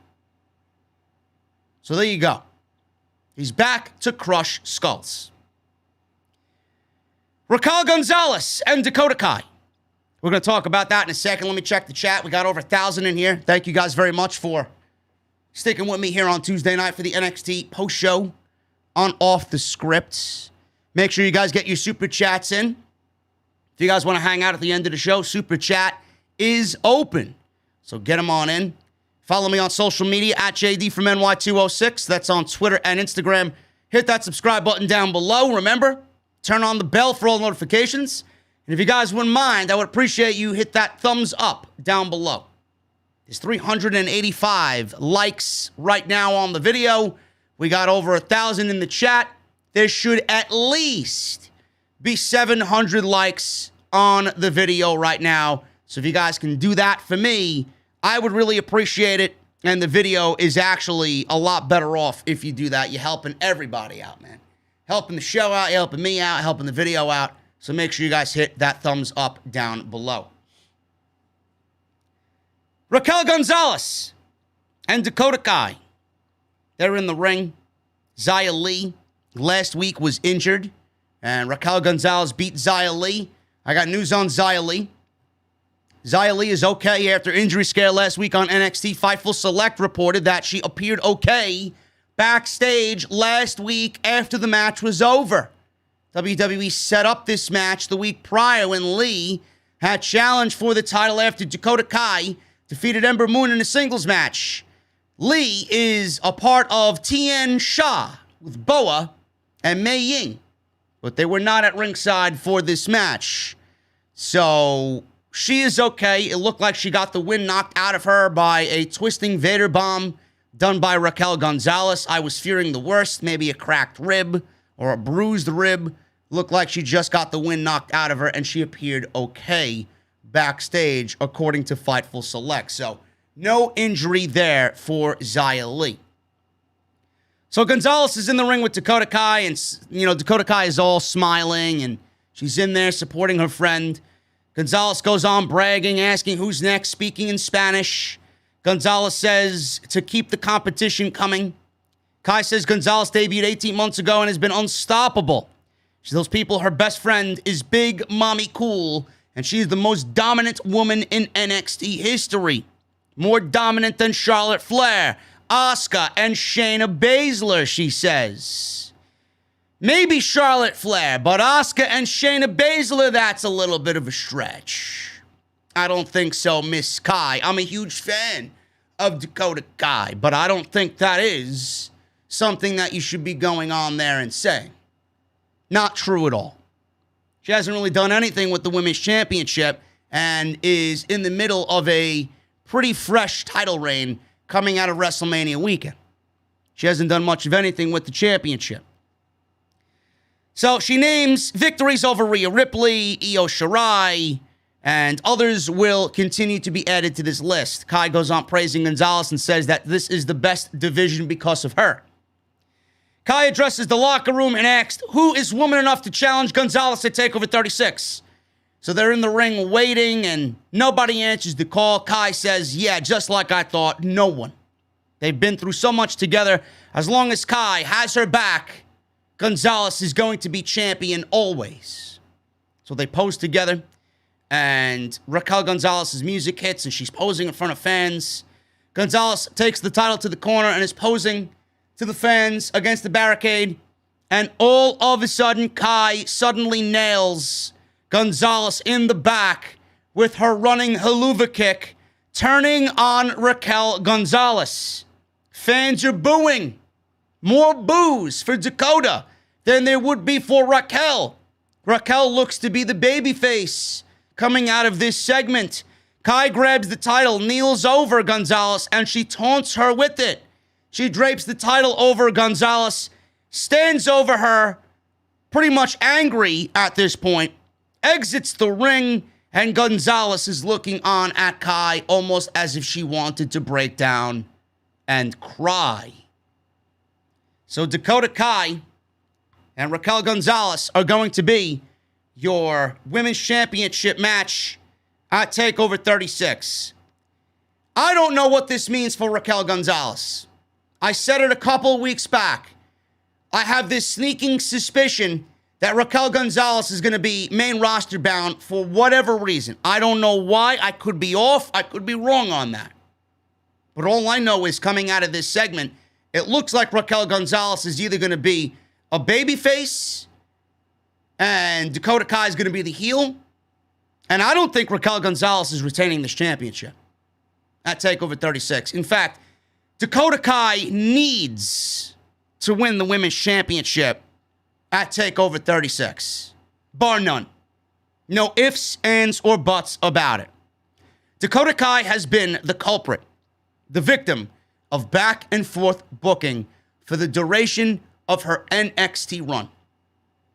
So there you go. He's back to crush skulls. Raquel Gonzalez and Dakota Kai. We're going to talk about that in a second. Let me check the chat. We got over 1,000 in here. Thank you guys very much for sticking with me here on Tuesday night for the NXT post show on Off the Script. Make sure you guys get your super chats in. If you guys want to hang out at the end of the show, super chat is open. So get them on in. Follow me on social media at JD from NY206. That's on Twitter and Instagram. Hit that subscribe button down below. Remember, turn on the bell for all notifications. And if you guys wouldn't mind, I would appreciate you hit that thumbs up down below. There's 385 likes right now on the video. We got over 1,000 in the chat. There should at least be 700 likes on the video right now. So if you guys can do that for me, I would really appreciate it. And the video is actually a lot better off if you do that. You're helping everybody out, man. Helping the show out, you're helping me out, helping the video out. So make sure you guys hit that thumbs up down below. Raquel Gonzalez and Dakota Kai. They're in the ring. Xia Li last week was injured, and Raquel Gonzalez beat Xia Li. I got news on Xia Li. Xia Li is okay after injury scare last week on NXT. Fightful Select reported that she appeared okay backstage last week after the match was over. WWE set up this match the week prior when Lee had challenged for the title after Dakota Kai defeated Ember Moon in a singles match. Lee is a part of Tien Sha with Boa and Mei Ying, but they were not at ringside for this match. So she is okay. It looked like she got the wind knocked out of her by a twisting Vader bomb done by Raquel Gonzalez. I was fearing the worst, maybe a cracked rib or a bruised rib. Looked like she just got the wind knocked out of her, and she appeared okay backstage, according to Fightful Select. So no injury there for Xia Li. So Gonzalez is in the ring with Dakota Kai, and, Dakota Kai is all smiling, and she's in there supporting her friend. Gonzalez goes on bragging, asking who's next, speaking in Spanish. Gonzalez says to keep the competition coming. Kai says Gonzalez debuted 18 months ago and has been unstoppable. She tells people her best friend is Big Mommy Cool, and she's the most dominant woman in NXT history. More dominant than Charlotte Flair, Asuka, and Shayna Baszler, she says. Maybe Charlotte Flair, but Asuka and Shayna Baszler, that's a little bit of a stretch. I don't think so, Miss Kai. I'm a huge fan of Dakota Kai, but I don't think that is something that you should be going on there and saying. Not true at all. She hasn't really done anything with the Women's Championship and is in the middle of a pretty fresh title reign coming out of WrestleMania weekend. She hasn't done much of anything with the championship. So she names victories over Rhea Ripley, Io Shirai, and others will continue to be added to this list. Kai goes on praising Gonzalez and says that this is the best division because of her. Kai addresses the locker room and asks, who is woman enough to challenge Gonzalez at TakeOver 36? So they're in the ring waiting, and nobody answers the call. Kai says, yeah, just like I thought, no one. They've been through so much together. As long as Kai has her back, Gonzalez is going to be champion always. So they pose together, And Raquel Gonzalez's music hits, and she's posing in front of fans. Gonzalez takes the title to the corner and is posing to the fans against the barricade. And all of a sudden, Kai suddenly nails Gonzalez in the back with her running haluva kick, turning on Raquel Gonzalez. Fans are booing. More boos for Dakota than there would be for Raquel. Raquel looks to be the babyface coming out of this segment. Kai grabs the title, kneels over Gonzalez, and she taunts her with it. She drapes the title over Gonzalez, stands over her, pretty much angry at this point, exits the ring, and Gonzalez is looking on at Kai almost as if she wanted to break down and cry. So Dakota Kai and Raquel Gonzalez are going to be your Women's Championship match at TakeOver 36. I don't know what this means for Raquel Gonzalez. I said it a couple weeks back. I have this sneaking suspicion that Raquel Gonzalez is going to be main roster bound for whatever reason. I don't know why. I could be off. I could be wrong on that. But all I know is coming out of this segment, it looks like Raquel Gonzalez is either going to be a babyface and Dakota Kai is going to be the heel. And I don't think Raquel Gonzalez is retaining this championship at TakeOver 36. In fact, Dakota Kai needs to win the Women's Championship at TakeOver 36. Bar none. No ifs, ands, or buts about it. Dakota Kai has been the culprit, the victim of back and forth booking for the duration of her NXT run.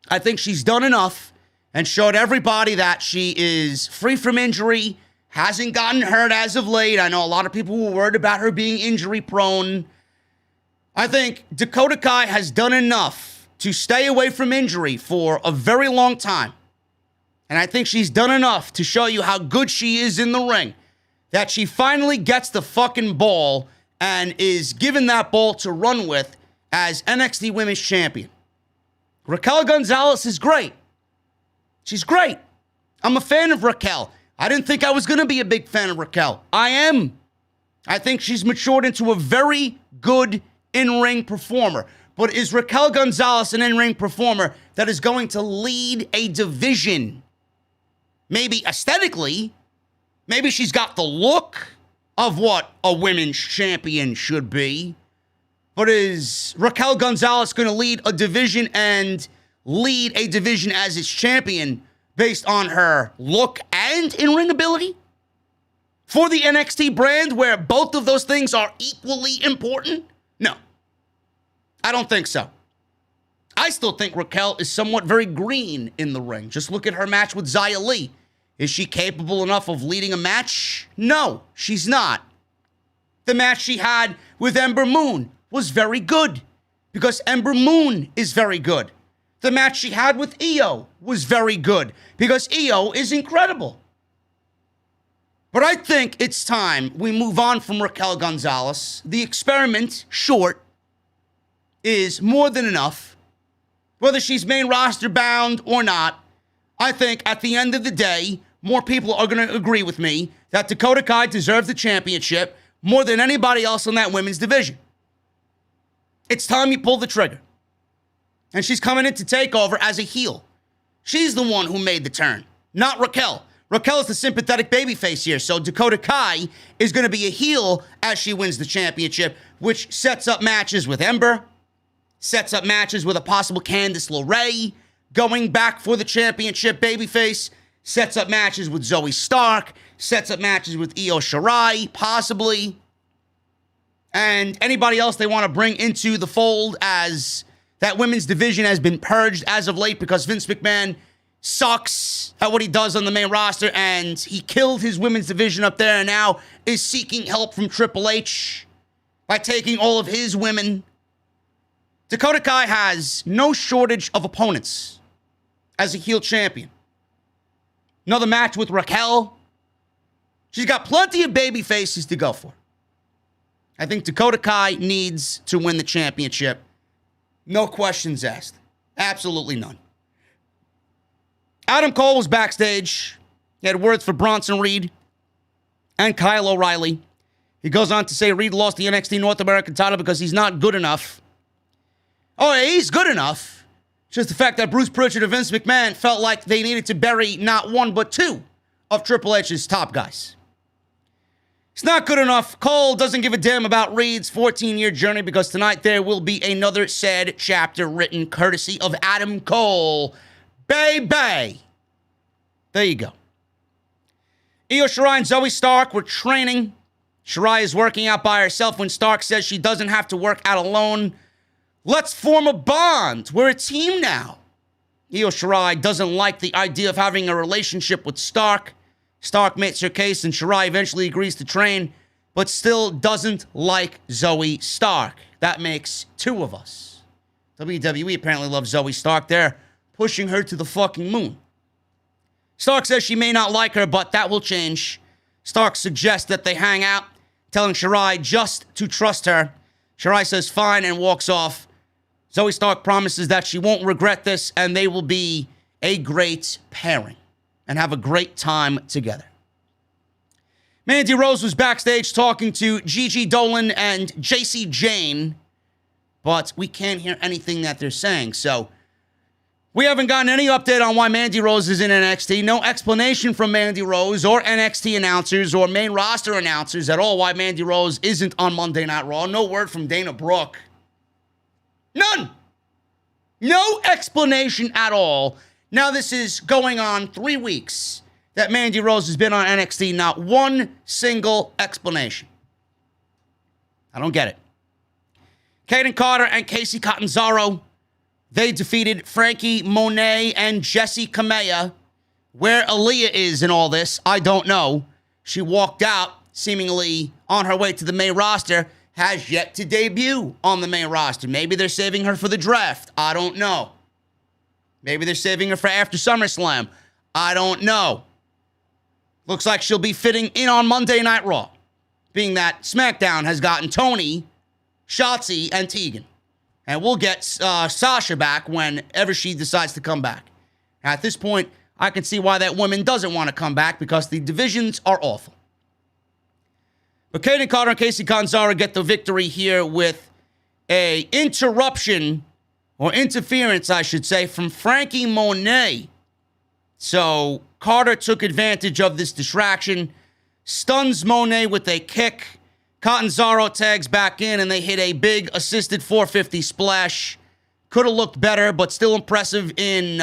I think she's done enough and showed everybody that she is free from injury, hasn't gotten hurt as of late. I know a lot of people were worried about her being injury prone. I think Dakota Kai has done enough to stay away from injury for a very long time. And I think she's done enough to show you how good she is in the ring, that she finally gets the fucking ball and is given that ball to run with as NXT Women's Champion. Raquel Gonzalez is great. She's great. I'm a fan of Raquel. I didn't think I was going to be a big fan of Raquel. I am. I think she's matured into a very good in-ring performer. But is Raquel Gonzalez an in-ring performer that is going to lead a division? Maybe aesthetically, maybe she's got the look of what a women's champion should be. But is Raquel Gonzalez going to lead a division and lead a division as its champion based on her look and in-ring ability? For the NXT brand, where both of those things are equally important? No. I don't think so. I still think Raquel is somewhat very green in the ring. Just look at her match with Xia Li. Is she capable enough of leading a match? No, she's not. The match she had with Ember Moon was very good because Ember Moon is very good. The match she had with Io was very good because Io is incredible. But I think it's time we move on from Raquel Gonzalez. The experiment, short, is more than enough. Whether she's main roster bound or not, I think at the end of the day, more people are going to agree with me that Dakota Kai deserves the championship more than anybody else in that women's division. It's time you pull the trigger. And she's coming into TakeOver as a heel. She's the one who made the turn, not Raquel. Raquel is the sympathetic babyface here, so Dakota Kai is going to be a heel as she wins the championship, which sets up matches with Ember, sets up matches with a possible Candice LeRae going back for the championship babyface, sets up matches with Zoe Stark, sets up matches with Io Shirai, possibly, and anybody else they want to bring into the fold, as that women's division has been purged as of late because Vince McMahon sucks at what he does on the main roster, and he killed his women's division up there and now is seeking help from Triple H by taking all of his women. Dakota Kai has no shortage of opponents as a heel champion. Another match with Raquel. She's got plenty of baby faces to go for. I think Dakota Kai needs to win the championship. No questions asked. Absolutely none. Adam Cole was backstage. He had words for Bronson Reed and Kyle O'Reilly. He goes on to say Reed lost the NXT North American title because he's not good enough. Oh, yeah, he's good enough. Just the fact that Bruce Pritchard and Vince McMahon felt like they needed to bury not one but two of Triple H's top guys. It's not good enough. Cole doesn't give a damn about Reed's 14-year journey because tonight there will be another sad chapter written courtesy of Adam Cole. Baby. There you go. Io Shirai and Zoe Stark were training. Shirai is working out by herself when Stark says she doesn't have to work out alone. Let's form a bond. We're a team now. Io Shirai doesn't like the idea of having a relationship with Stark. Stark makes her case and Shirai eventually agrees to train, but still doesn't like Zoe Stark. That makes two of us. WWE apparently loves Zoe Stark. They're pushing her to the fucking moon. Stark says she may not like her, but that will change. Stark suggests that they hang out, telling Shirai just to trust her. Shirai says fine and walks off. Zoe Stark promises that she won't regret this and they will be a great pairing and have a great time together. Mandy Rose was backstage talking to Gigi Dolan and Jacy Jayne, but we can't hear anything that they're saying, so we haven't gotten any update on why Mandy Rose is in NXT. No explanation from Mandy Rose or NXT announcers or main roster announcers at all why Mandy Rose isn't on Monday Night Raw. No word from Dana Brooke. None. No explanation at all. Now this is going on 3 weeks that Mandy Rose has been on NXT. Not one single explanation. I don't get it. Kayden Carter and Kacy Catanzaro, they defeated Franky, Monet, and Jessi Kamea. Where Aaliyah is in all this, I don't know. She walked out, seemingly on her way to the main roster, has yet to debut on the main roster. Maybe they're saving her for the draft. I don't know. Maybe they're saving her for after SummerSlam. I don't know. Looks like she'll be fitting in on Monday Night Raw, being that SmackDown has gotten Tony, Shotzi, and Tegan. And we'll get Sasha back whenever she decides to come back. At this point, I can see why that woman doesn't want to come back because the divisions are awful. But Kayden Carter and Kacy Catanzaro get the victory here with a interruption, or interference, I should say, from Franky Monet. So Carter took advantage of this distraction, stuns Monet with a kick. Catanzaro tags back in, and they hit a big assisted 450 splash. Could have looked better, but still impressive in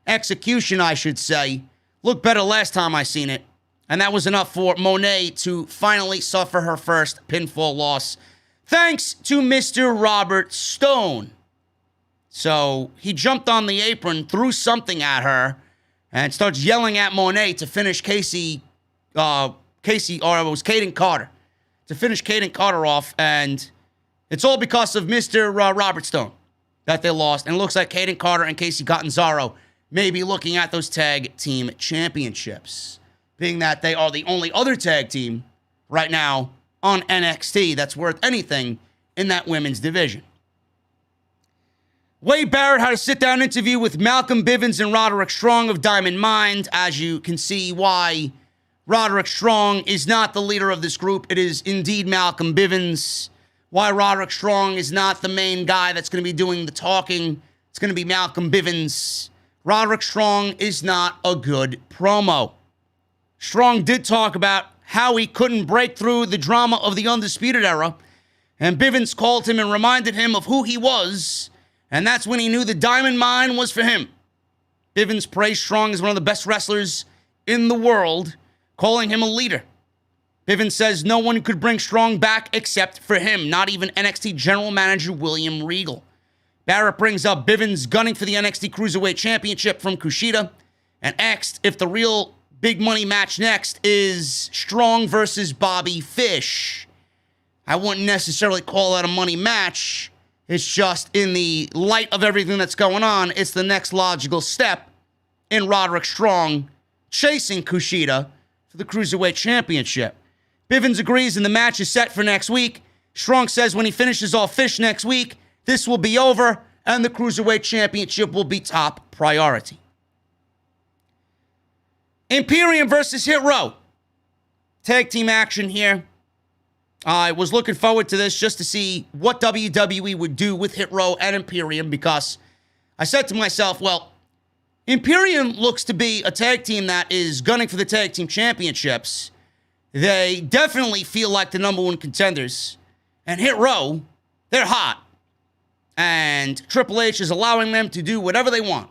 execution, I should say. Looked better last time I seen it. And that was enough for Monet to finally suffer her first pinfall loss, thanks to Mr. Robert Stone. So he jumped on the apron, threw something at her, and starts yelling at Monet to finish Kayden Carter. To finish Kayden Carter off, and it's all because of Mr. Robert Stone that they lost. And it looks like Kayden Carter and Kacy Catanzaro may be looking at those tag team championships, being that they are the only other tag team right now on NXT that's worth anything in that women's division. Wade Barrett had a sit-down interview with Malcolm Bivens and Roderick Strong of Diamond Mine. As you can see why Roderick Strong is not the leader of this group. It is indeed Malcolm Bivens. Why Roderick Strong is not the main guy that's going to be doing the talking. It's going to be Malcolm Bivens. Roderick Strong is not a good promo. Strong did talk about how he couldn't break through the drama of the Undisputed Era, and Bivens called him and reminded him of who he was, and that's when he knew the Diamond Mine was for him. Bivens praised Strong as one of the best wrestlers in the world, calling him a leader. Bivens says no one could bring Strong back except for him, not even NXT General Manager William Regal. Barrett brings up Bivens gunning for the NXT Cruiserweight Championship from Kushida and asked if the real big money match next is Strong versus Bobby Fish. I wouldn't necessarily call that a money match. It's just in the light of everything that's going on, it's the next logical step in Roderick Strong chasing Kushida for the Cruiserweight Championship. Bivens agrees and the match is set for next week. Strong says when he finishes off Fish next week, this will be over and the Cruiserweight Championship will be top priority. Imperium versus Hit Row. Tag team action here. I was looking forward to this just to see what WWE would do with Hit Row and Imperium, because I said to myself, well, Imperium looks to be a tag team that is gunning for the tag team championships. They definitely feel like the number one contenders. And Hit Row, they're hot. And Triple H is allowing them to do whatever they want.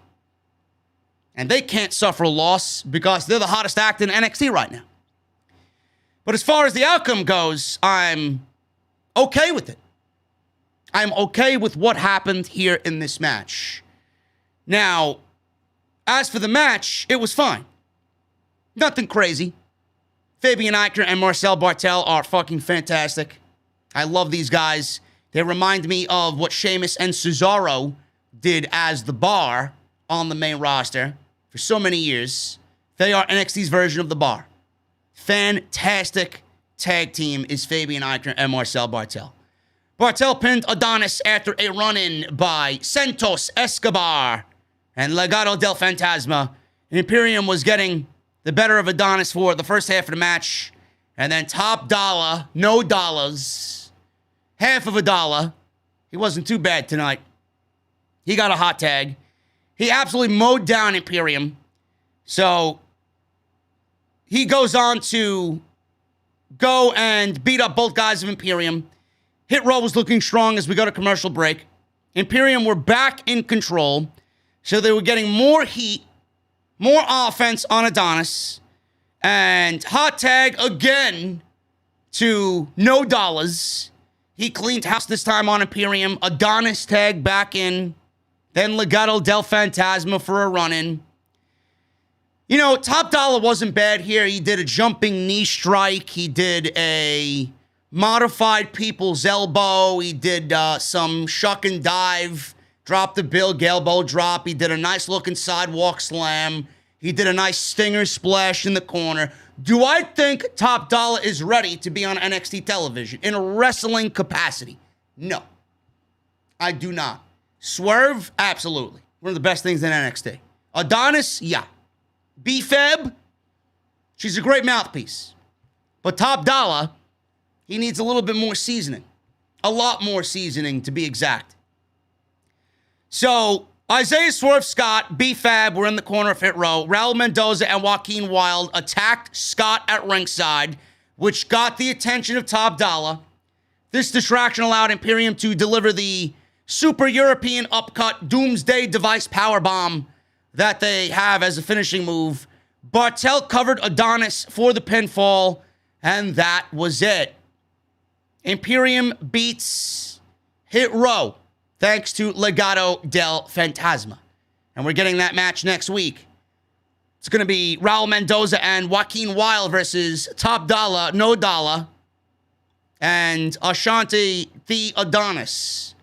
And they can't suffer a loss because they're the hottest act in NXT right now. But as far as the outcome goes, I'm okay with it. I'm okay with what happened here in this match. Now, as for the match, it was fine. Nothing crazy. Fabian Aichner and Marcel Barthel are fucking fantastic. I love these guys. They remind me of what Sheamus and Cesaro did as the Bar on the main roster for so many years. They are NXT's version of the Bar. Fantastic tag team is Fabian Aichner and Marcel Barthel. Barthel pinned Adonis after a run-in by Santos Escobar and Legado del Fantasma. Imperium was getting the better of Adonis for the first half of the match. And then Top Dollar, no dollars, half of a dollar. He wasn't too bad tonight. He got a hot tag. He absolutely mowed down Imperium. So he goes on to go and beat up both guys of Imperium. Hit Row was looking strong as we go to commercial break. Imperium were back in control. So they were getting more heat, more offense on Adonis. And hot tag again to no dollars. He cleaned house this time on Imperium. Adonis tag back in. Then Legado del Fantasma for a run-in. You know, Top Dollar wasn't bad here. He did a jumping knee strike. He did a modified people's elbow. He did some shuck and dive. Dropped the big elbow drop. He did a nice-looking sidewalk slam. He did a nice stinger splash in the corner. Do I think Top Dollar is ready to be on NXT television in a wrestling capacity? No. I do not. Swerve? Absolutely. One of the best things in NXT. Adonis? Yeah. B-Fab? She's a great mouthpiece. But Top Dollar, he needs a little bit more seasoning. A lot more seasoning, to be exact. So, Isaiah Swerve Scott, B-Fab were in the corner of Hit Row. Raul Mendoza and Joaquin Wilde attacked Scott at ringside, which got the attention of Top Dollar. This distraction allowed Imperium to deliver the Super European Upcut Doomsday Device Powerbomb that they have as a finishing move. Barthel covered Adonis for the pinfall, and that was it. Imperium beats Hit Row, thanks to Legado del Fantasma. And we're getting that match next week. It's going to be Raul Mendoza and Joaquin Wilde versus Top Dollar, No Dollar, and Ashanti the Adonis.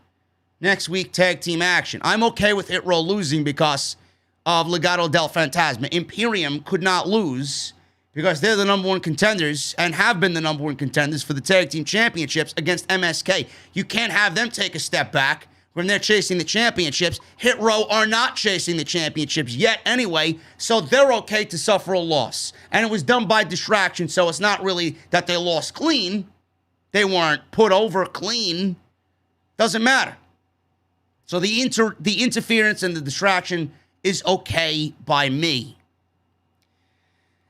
Next week, tag team action. I'm okay with Hit Row losing because of Legado del Fantasma. Imperium could not lose because they're the number one contenders and have been the number one contenders for the tag team championships against MSK. You can't have them take a step back when they're chasing the championships. Hit Row are not chasing the championships yet anyway, so they're okay to suffer a loss. And it was done by distraction, so it's not really that they lost clean. They weren't put over clean. Doesn't matter. So the interference and the distraction is okay by me.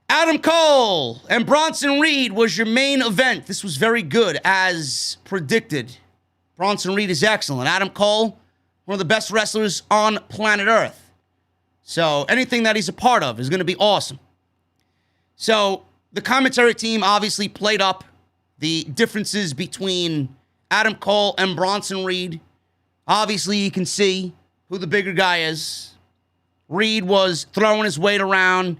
Adam Cole and Bronson Reed was your main event. This was very good, as predicted. Bronson Reed is excellent. Adam Cole, one of the best wrestlers on planet Earth. So anything that he's a part of is going to be awesome. So the commentary team obviously played up the differences between Adam Cole and Bronson Reed. Obviously, you can see who the bigger guy is. Reed was throwing his weight around,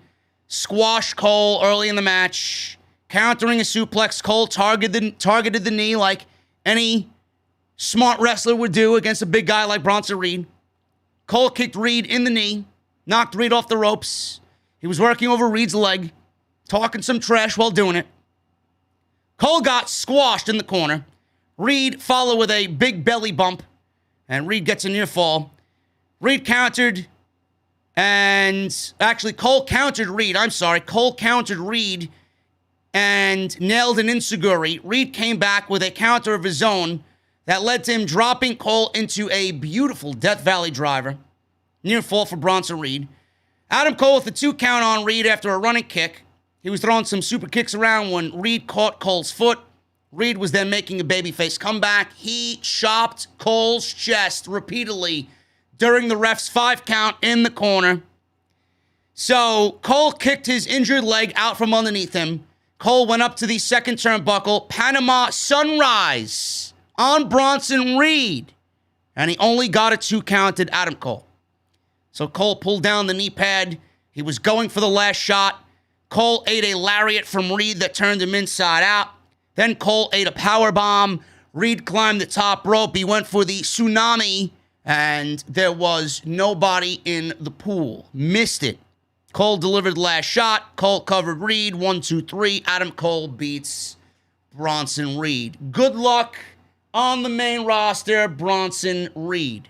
squashed Cole early in the match, countering a suplex. Cole targeted the knee like any smart wrestler would do against a big guy like Bronson Reed. Cole kicked Reed in the knee, knocked Reed off the ropes. He was working over Reed's leg, talking some trash while doing it. Cole got squashed in the corner. Reed followed with a big belly bump, and Reed gets a near fall. Reed countered And actually, Cole countered Reed. Cole countered Reed and nailed an enziguri. Reed came back with a counter of his own that led to him dropping Cole into a beautiful Death Valley driver. Near fall for Bronson Reed. Adam Cole with a 2 count on Reed after a running kick. He was throwing some super kicks around when Reed caught Cole's foot. Reed was then making a babyface comeback. He chopped Cole's chest repeatedly during the ref's 5 count in the corner. So Cole kicked his injured leg out from underneath him. Cole went up to the second turnbuckle. Panama Sunrise on Bronson Reed. And he only got a 2 count at Adam Cole. So Cole pulled down the knee pad. He was going for the last shot. Cole ate a lariat from Reed that turned him inside out. Then Cole ate a power bomb. Reed climbed the top rope. He went for the tsunami, and there was nobody in the pool. Missed it. Cole delivered the last shot. Cole covered Reed. 1, 2, 3. Adam Cole beats Bronson Reed. Good luck on the main roster, Bronson Reed.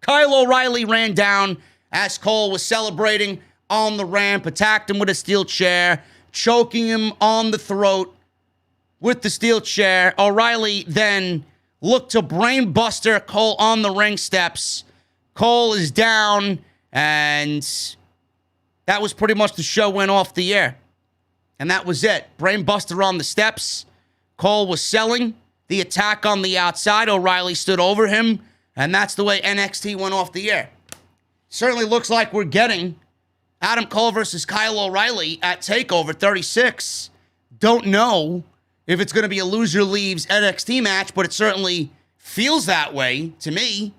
Kyle O'Reilly ran down as Cole was celebrating on the ramp, attacked him with a steel chair, choking him on the throat with the steel chair. O'Reilly then looked to brainbuster Cole on the ring steps. Cole is down, and that was pretty much the show went off the air. And that was it. Brainbuster on the steps. Cole was selling the attack on the outside. O'Reilly stood over him, and that's the way NXT went off the air. Certainly looks like we're getting Adam Cole versus Kyle O'Reilly at TakeOver 36. Don't know if it's going to be a loser leaves NXT match, but it certainly feels that way to me.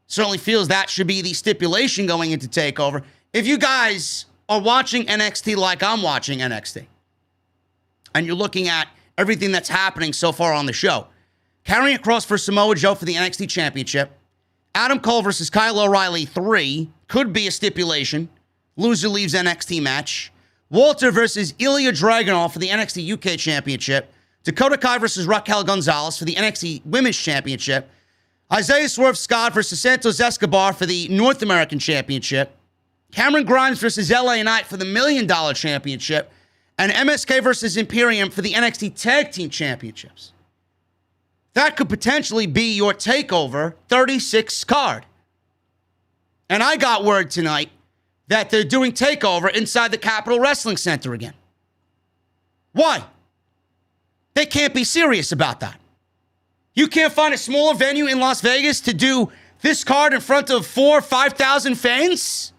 Certainly feels that should be the stipulation going into TakeOver. If you guys are watching NXT like I'm watching NXT, and you're looking at everything that's happening so far on the show, Karrion Kross versus Samoa Joe for the NXT Championship, Adam Cole versus Kyle O'Reilly 3 could be a stipulation. Loser leaves NXT match. Walter versus Ilya Dragunov for the NXT UK Championship. Dakota Kai versus Raquel Gonzalez for the NXT Women's Championship. Isaiah Swerve Scott versus Santos Escobar for the North American Championship. Cameron Grimes versus LA Knight for the $1 Million Championship. And MSK versus Imperium for the NXT Tag Team Championships. That could potentially be your TakeOver 36 card. And I got word tonight that they're doing TakeOver inside the Capitol Wrestling Center again. Why? They can't be serious about that. You can't find a smaller venue in Las Vegas to do this card in front of 4,000 or 5,000 fans?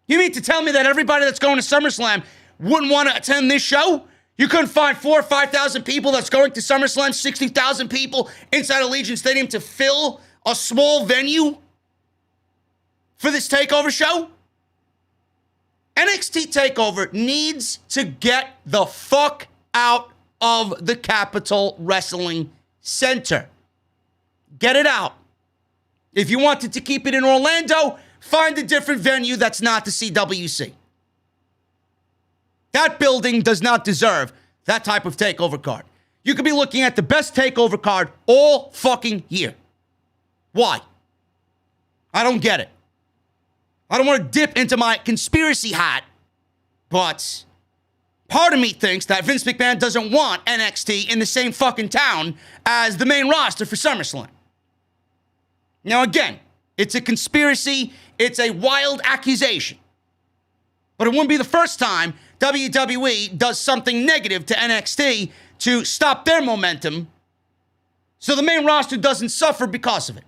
You mean to tell me that everybody that's going to SummerSlam wouldn't want to attend this show? You couldn't find 4,000 or 5,000 people that's going to SummerSlam, 60,000 people inside Allegiant Stadium to fill a small venue for this TakeOver show? NXT TakeOver needs to get the fuck out of the Capitol Wrestling Center. Get it out. If you wanted to keep it in Orlando, find a different venue that's not the CWC. That building does not deserve that type of TakeOver card. You could be looking at the best TakeOver card all fucking year. Why? I don't get it. I don't want to dip into my conspiracy hat, but part of me thinks that Vince McMahon doesn't want NXT in the same fucking town as the main roster for SummerSlam. Now, again, it's a conspiracy. It's a wild accusation. But it wouldn't be the first time WWE does something negative to NXT to stop their momentum so the main roster doesn't suffer because of it.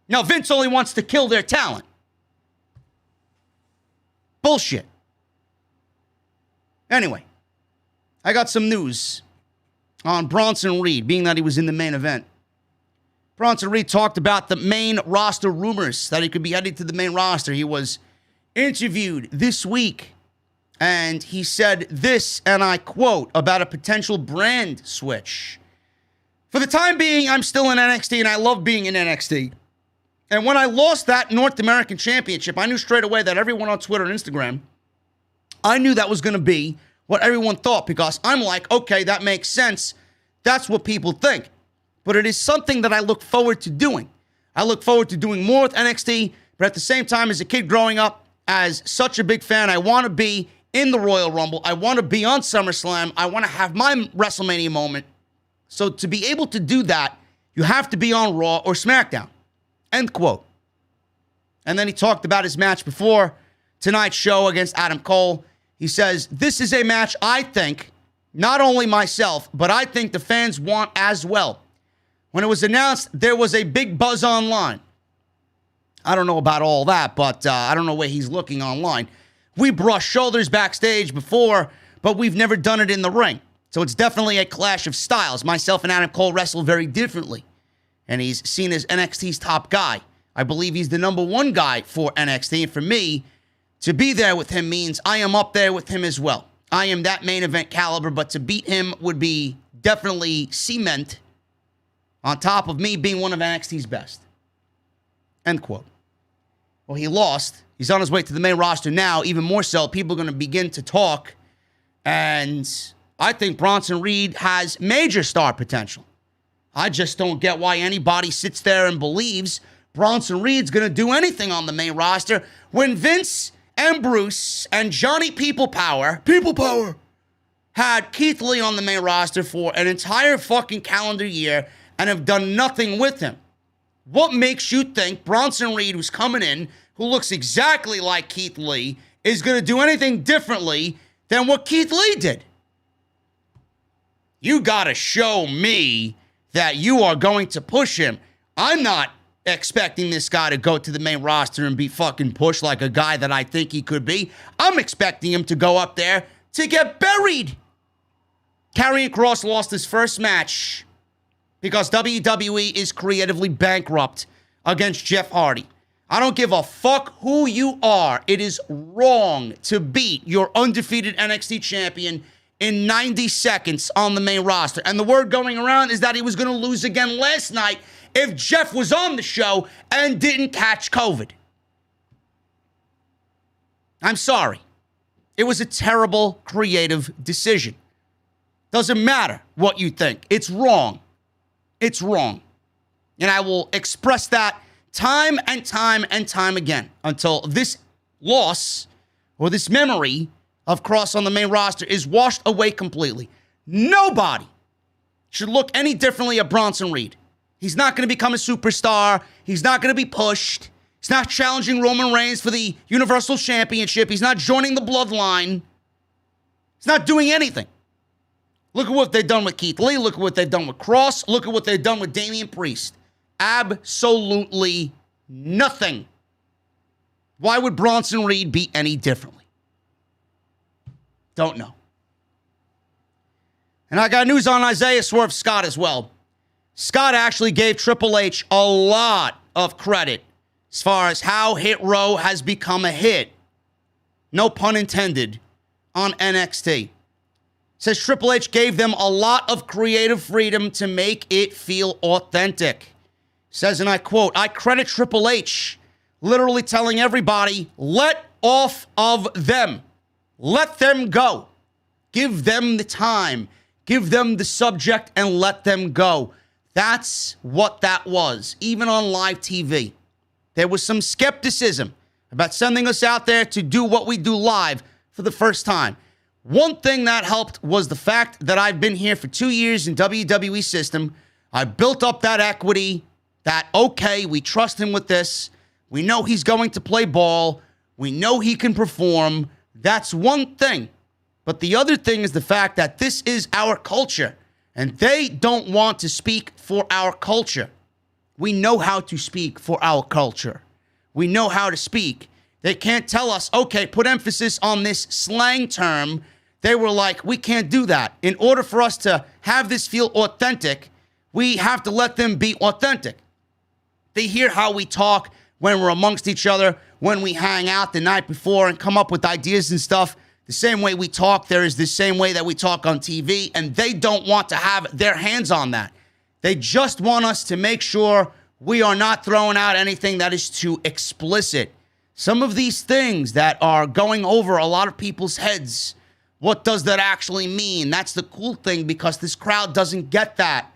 Now, Vince only wants to kill their talent. Bullshit. Anyway, I got some news on Bronson Reed, being that he was in the main event. Bronson Reed talked about the main roster rumors that he could be heading to the main roster. He was interviewed this week, and he said this, and I quote, about a potential brand switch. For the time being, I'm still in NXT, and I love being in NXT. And when I lost that North American Championship, I knew straight away that everyone on Twitter and Instagram, I knew that was going to be what everyone thought, because I'm like, okay, that makes sense. That's what people think. But it is something that I look forward to doing. I look forward to doing more with NXT But at the same time, as a kid growing up, as such a big fan, I want to be in the Royal Rumble. I want to be on SummerSlam. I want to have my WrestleMania moment. So to be able to do that, you have to be on Raw or SmackDown. End quote. And then he talked about his match before tonight's show against Adam Cole. He says, this is a match I think, not only myself, but I think the fans want as well. When it was announced, there was a big buzz online. I don't know about all that, but I don't know where he's looking online. We brushed shoulders backstage before, but we've never done it in the ring. So it's definitely a clash of styles. Myself and Adam Cole wrestle very differently. And he's seen as NXT's top guy. I believe he's the number one guy for NXT. And for me, to be there with him means I am up there with him as well. I am that main event caliber, but to beat him would be definitely cement on top of me being one of NXT's best. End quote. Well, he lost. He's on his way to the main roster now. Even more so, people are going to begin to talk. And I think Bronson Reed has major star potential. I just don't get why anybody sits there and believes Bronson Reed's going to do anything on the main roster when Vince and Bruce and Johnny People Power had Keith Lee on the main roster for an entire fucking calendar year and have done nothing with him. What makes you think Bronson Reed, who's coming in, who looks exactly like Keith Lee, is going to do anything differently than what Keith Lee did? You got to show me that you are going to push him. I'm not expecting this guy to go to the main roster and be fucking pushed like a guy that I think he could be. I'm expecting him to go up there to get buried. Karrion Kross lost his first match because WWE is creatively bankrupt against Jeff Hardy. I don't give a fuck who you are. It is wrong to beat your undefeated NXT champion in 90 seconds on the main roster. And the word going around is that he was going to lose again last night if Jeff was on the show and didn't catch COVID. I'm sorry. It was a terrible creative decision. Doesn't matter what you think. It's wrong. It's wrong. And I will express that time and time and time again until this loss or this memory of Cross on the main roster is washed away completely. Nobody should look any differently at Bronson Reed. He's not going to become a superstar. He's not going to be pushed. He's not challenging Roman Reigns for the Universal Championship. He's not joining the Bloodline. He's not doing anything. Look at what they've done with Keith Lee. Look at what they've done with Cross. Look at what they've done with Damian Priest. Absolutely nothing. Why would Bronson Reed be any differently? Don't know. And I got news on Isaiah Swerve Scott as well. Scott actually gave Triple H a lot of credit as far as how Hit Row has become a hit. No pun intended on NXT. Says Triple H gave them a lot of creative freedom to make it feel authentic. Says, and I quote, I credit Triple H literally telling everybody, let off of them. Let them go. Give them the time. Give them the subject and let them go. That's what that was, even on live TV. There was some skepticism about sending us out there to do what we do live for the first time. One thing that helped was the fact that I've been here for 2 years in WWE system. I built up that equity that, okay, we trust him with this. We know he's going to play ball. We know he can perform. That's one thing. But the other thing is the fact that this is our culture, and they don't want to speak for our culture. We know how to speak for our culture. We know how to speak. They can't tell us, okay, put emphasis on this slang term. They were like, we can't do that. In order for us to have this feel authentic, we have to let them be authentic. They hear how we talk when we're amongst each other, when we hang out the night before and come up with ideas and stuff. The same way we talk, there is the same way that we talk on TV, and they don't want to have their hands on that. They just want us to make sure we are not throwing out anything that is too explicit. Some of these things that are going over a lot of people's heads, what does that actually mean? That's the cool thing, because this crowd doesn't get that.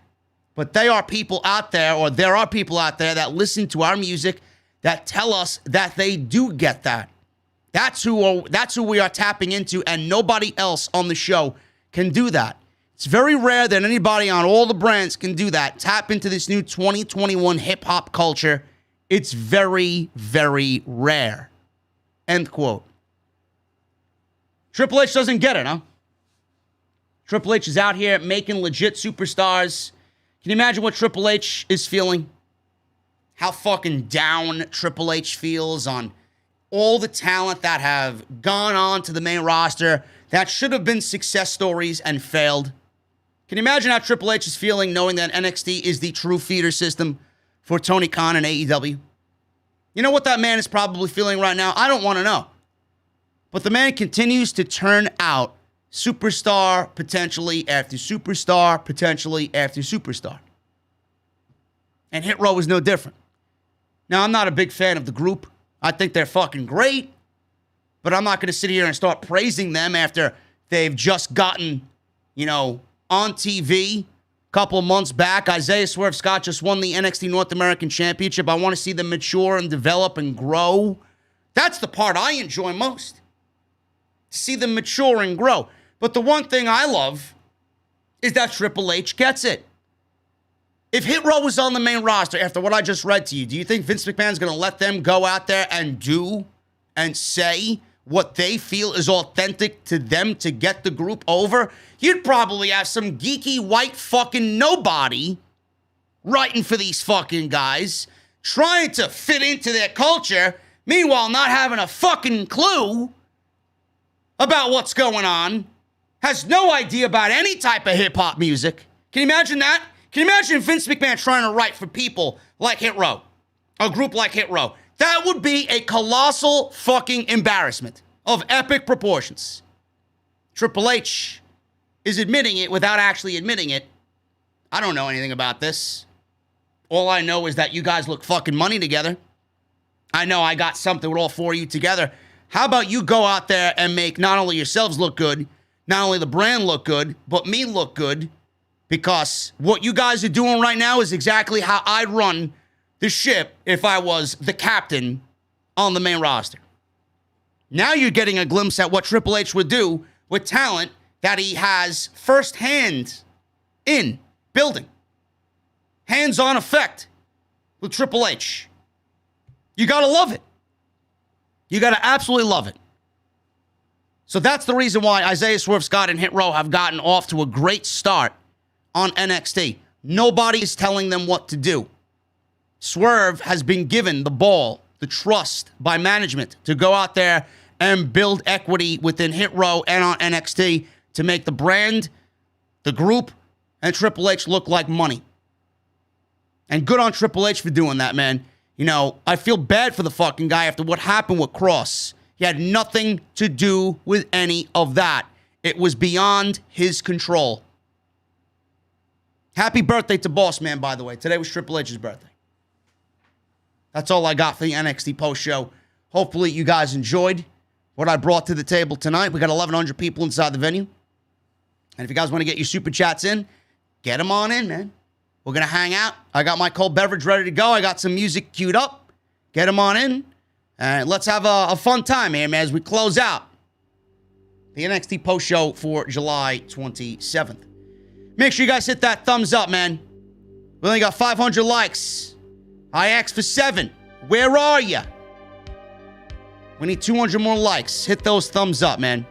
But there are people out there that listen to our music, that tell us that they do get that. That's who we are tapping into, and nobody else on the show can do that. It's very rare that anybody on all the brands can do that. Tap into this new 2021 hip-hop culture. It's very, very rare. End quote. Triple H doesn't get it, huh? Triple H is out here making legit superstars. Can you imagine what Triple H is feeling? How fucking down Triple H feels on all the talent that have gone on to the main roster that should have been success stories and failed. Can you imagine how Triple H is feeling knowing that NXT is the true feeder system for Tony Khan and AEW? You know what that man is probably feeling right now? I don't want to know. But the man continues to turn out superstar potentially after superstar potentially after superstar. And Hit Row is no different. Now, I'm not a big fan of the group. I think they're fucking great. But I'm not going to sit here and start praising them after they've just gotten, on TV a couple of months back. Isaiah Swerve Scott just won the NXT North American Championship. I want to see them mature and develop and grow. That's the part I enjoy most. See them mature and grow. But the one thing I love is that Triple H gets it. If Hit Row was on the main roster after what I just read to you, do you think Vince McMahon's going to let them go out there and do and say what they feel is authentic to them to get the group over? You'd probably have some geeky white fucking nobody writing for these fucking guys, trying to fit into their culture, meanwhile not having a fucking clue about what's going on, has no idea about any type of hip-hop music. Can you imagine that? Can you imagine Vince McMahon trying to write for people like Hit Row, a group like Hit Row? That would be a colossal fucking embarrassment of epic proportions. Triple H is admitting it without actually admitting it. I don't know anything about this. All I know is that you guys look fucking money together. I know I got something with all four of you together. How about you go out there and make not only yourselves look good, not only the brand look good, but me look good? Because what you guys are doing right now is exactly how I'd run the ship if I was the captain on the main roster. Now you're getting a glimpse at what Triple H would do with talent that he has firsthand in building. Hands-on effect with Triple H. You got to love it. You got to absolutely love it. So that's the reason why Isaiah Swerve Scott and Hit Row have gotten off to a great start on NXT. Nobody is telling them what to do. Swerve has been given the ball, the trust by management to go out there and build equity within Hit Row and on NXT to make the brand, the group, and Triple H look like money. And good on Triple H for doing that, man. I feel bad for the fucking guy after what happened with Cross. He had nothing to do with any of that. It was beyond his control. Happy birthday to Boss Man, by the way. Today was Triple H's birthday. That's all I got for the NXT post show. Hopefully you guys enjoyed what I brought to the table tonight. We got 1,100 people inside the venue. And if you guys want to get your super chats in, get them on in, man. We're going to hang out. I got my cold beverage ready to go. I got some music queued up. Get them on in. And let's have a fun time here, man, as we close out the NXT post show for July 27th. Make sure you guys hit that thumbs up, man. We only got 500 likes. I asked for 7. Where are you? We need 200 more likes. Hit those thumbs up, man.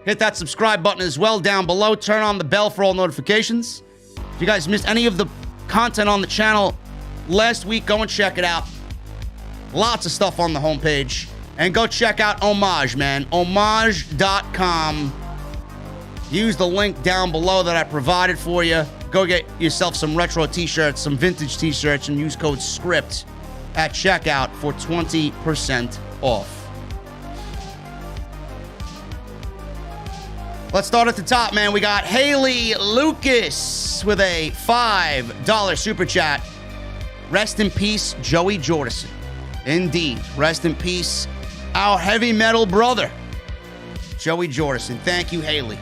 Hit that subscribe button as well down below. Turn on the bell for all notifications. If you guys missed any of the content on the channel last week, go and check it out. Lots of stuff on the homepage. And go check out Homage, man. Homage.com. Use the link down below that I provided for you. Go get yourself some retro t-shirts, some vintage t-shirts, and use code SCRIPT at checkout for 20% off. Let's start at the top, man. We got Haley Lucas with a $5 super chat. Rest in peace, Joey Jordison. Indeed. Rest in peace, our heavy metal brother, Joey Jordison. Thank you, Haley.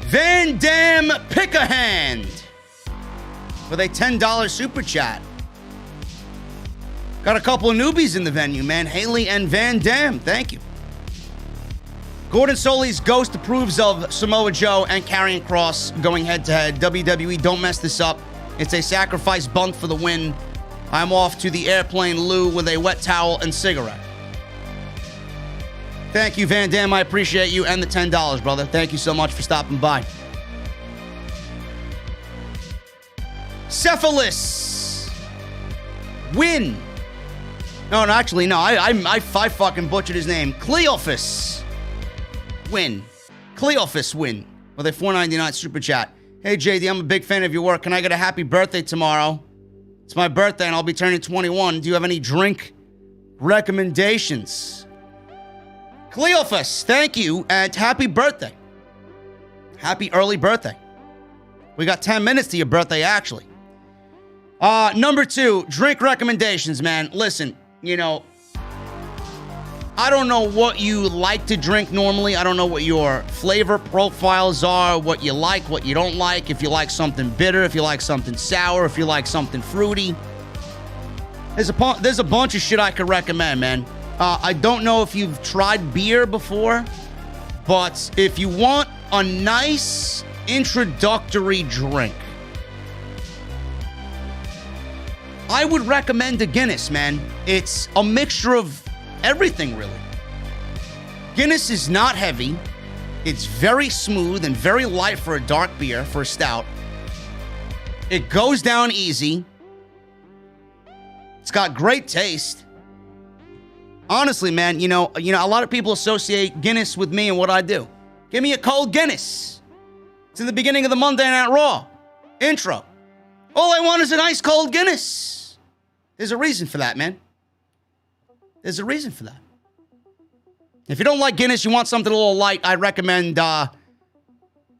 Van Dam Pick-a-Hand with a $10 super chat. Got a couple of newbies in the venue, man. Haley and Van Dam, thank you. Gordon Soley's Ghost approves of Samoa Joe and Karrion Kross going head-to-head. WWE, don't mess this up. It's a sacrifice bunk for the win. I'm off to the airplane loo with a wet towel and cigarette. Thank you, Van Dam. I appreciate you and the $10, brother. Thank you so much for stopping by. Cephalus. Win. No, actually, no. I fucking butchered his name. Cleophas. Win. Cleophas win with a $4.99 super chat. Hey, JD, I'm a big fan of your work. Can I get a happy birthday tomorrow? It's my birthday and I'll be turning 21. Do you have any drink recommendations? Cleophas, thank you, and happy birthday. Happy early birthday. We got 10 minutes to your birthday, actually. Number 2, drink recommendations, man. Listen, you know, I don't know what you like to drink normally. I don't know what your flavor profiles are, what you like, what you don't like, if you like something bitter, if you like something sour, if you like something fruity. There's a bunch of shit I could recommend, man. I don't know if you've tried beer before, but if you want a nice introductory drink, I would recommend a Guinness, man. It's a mixture of everything, really. Guinness is not heavy. It's very smooth and very light for a dark beer, for a stout. It goes down easy. It's got great taste. Honestly, man, you know, a lot of people associate Guinness with me and what I do. Give me a cold Guinness. It's in the beginning of the Monday Night Raw intro. All I want is an ice cold Guinness. There's a reason for that, man. There's a reason for that. If you don't like Guinness, you want something a little light, I recommend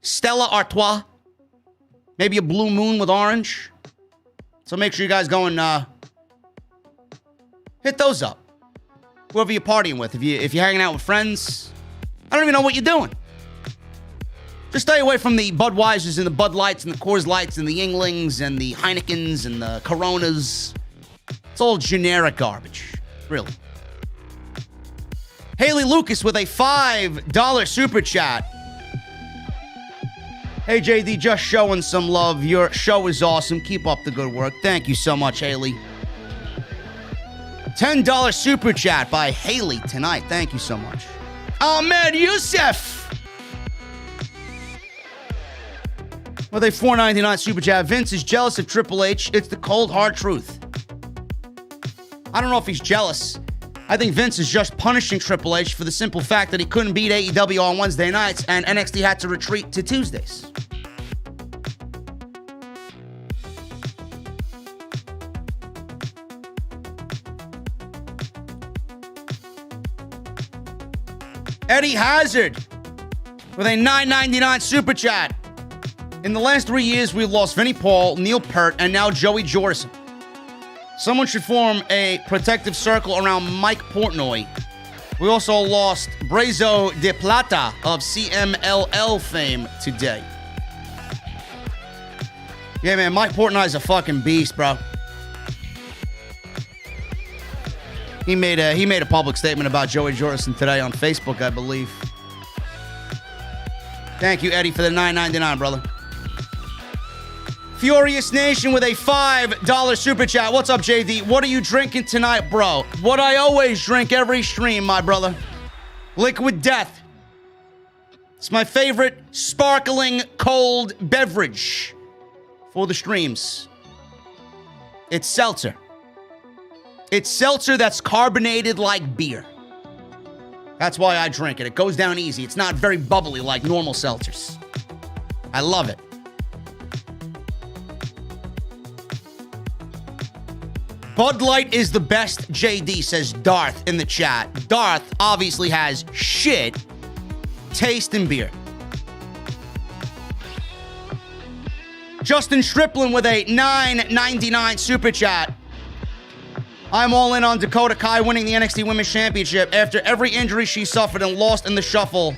Stella Artois. Maybe a Blue Moon with orange. So make sure you guys go and hit those up. Whoever you're partying with. If you're hanging out with friends, I don't even know what you're doing. Just stay away from the Budweisers and the Bud Lights and the Coors Lights and the Yinglings and the Heinekens and the Coronas. It's all generic garbage. Really. Haley Lucas with a $5 super chat. Hey, JD, just showing some love. Your show is awesome. Keep up the good work. Thank you so much, Haley. $10 super chat by Haley tonight. Thank you so much. Ahmed Youssef with a $4.99 super chat. Vince is jealous of Triple H. It's the cold, hard truth. I don't know if he's jealous. I think Vince is just punishing Triple H for the simple fact that he couldn't beat AEW on Wednesday nights and NXT had to retreat to Tuesdays. Eddie Hazard with a $9.99 super chat. In the last 3 years, we've lost Vinnie Paul, Neil Peart, and now Joey Jordison. Someone should form a protective circle around Mike Portnoy. We also lost Brazo de Plata of CMLL fame today. Yeah, man, Mike Portnoy's a fucking beast, bro. He made a public statement about Joey Jordison today on Facebook, I believe. Thank you, Eddie, for the $9.99, brother. Furious Nation with a $5 super chat. What's up, JD? What are you drinking tonight, bro? What I always drink every stream, my brother. Liquid Death. It's my favorite sparkling cold beverage for the streams. It's seltzer. It's seltzer that's carbonated like beer. That's why I drink it. It goes down easy. It's not very bubbly like normal seltzers. I love it. Bud Light is the best, JD, says Darth in the chat. Darth obviously has shit taste in beer. Justin Striplin with a $9.99 super chat. I'm all in on Dakota Kai winning the NXT Women's Championship after every injury she suffered and lost in the shuffle.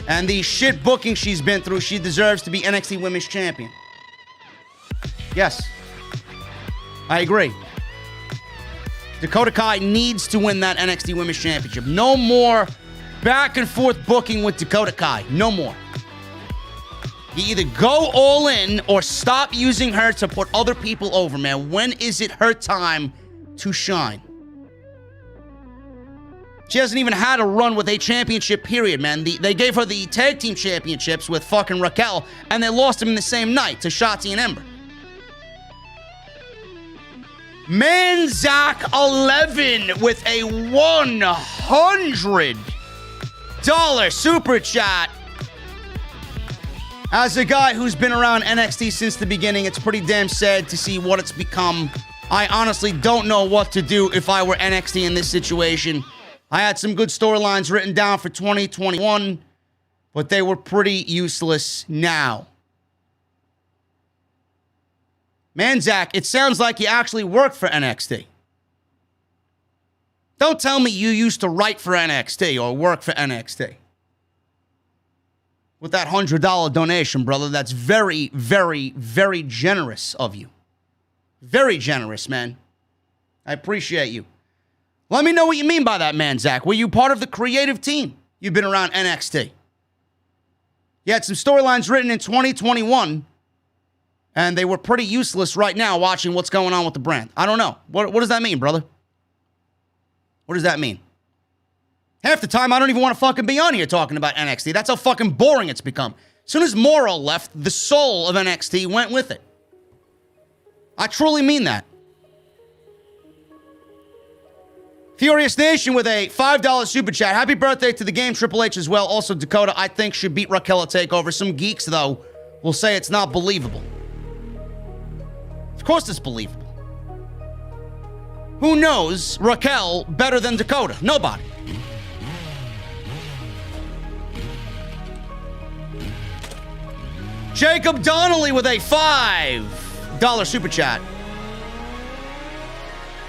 And the shit booking she's been through, she deserves to be NXT Women's Champion. Yes. I agree. Dakota Kai needs to win that NXT Women's Championship. No more back and forth booking with Dakota Kai. No more. You either go all in or stop using her to put other people over, man. When is it her time to shine? She hasn't even had a run with a championship, period, man. They gave her the tag team championships with fucking Raquel, and they lost them in the same night to Shotzi and Ember. Manzac 11 with a $100 super chat. As a guy who's been around NXT since the beginning, it's pretty damn sad to see what it's become. I honestly don't know what to do if I were NXT in this situation. I had some good storylines written down for 2021, but they were pretty useless now. Manzac, it sounds like you actually worked for NXT. Don't tell me you used to write for NXT or work for NXT. With that $100 donation, brother, that's very, very, very generous of you. Very generous, man. I appreciate you. Let me know what you mean by that, Manzac. Were you part of the creative team? You've been around NXT. You had some storylines written in 2021, and they were pretty useless right now watching what's going on with the brand. I don't know. What does that mean, brother? What does that mean? Half the time, I don't even want to fucking be on here talking about NXT. That's how fucking boring it's become. As soon as Morrow left, the soul of NXT went with it. I truly mean that. Furious Nation with a $5 super chat. Happy birthday to the game, Triple H as well. Also, Dakota, I think, should beat Raquel at TakeOver. Some geeks, though, will say it's not believable. Of course it's believable. Who knows Raquel better than Dakota? Nobody. Jacob Donnelly with a $5 super chat.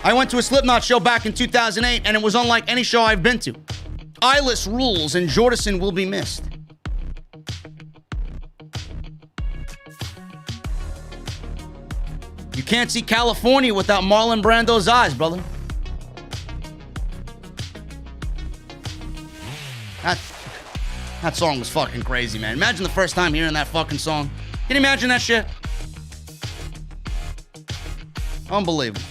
I went to a Slipknot show back in 2008, and it was unlike any show I've been to. Eyeless rules, and Jordison will be missed. You can't see California without Marlon Brando's eyes, brother. That song was fucking crazy, man. Imagine the first time hearing that fucking song. Can you imagine that shit? Unbelievable.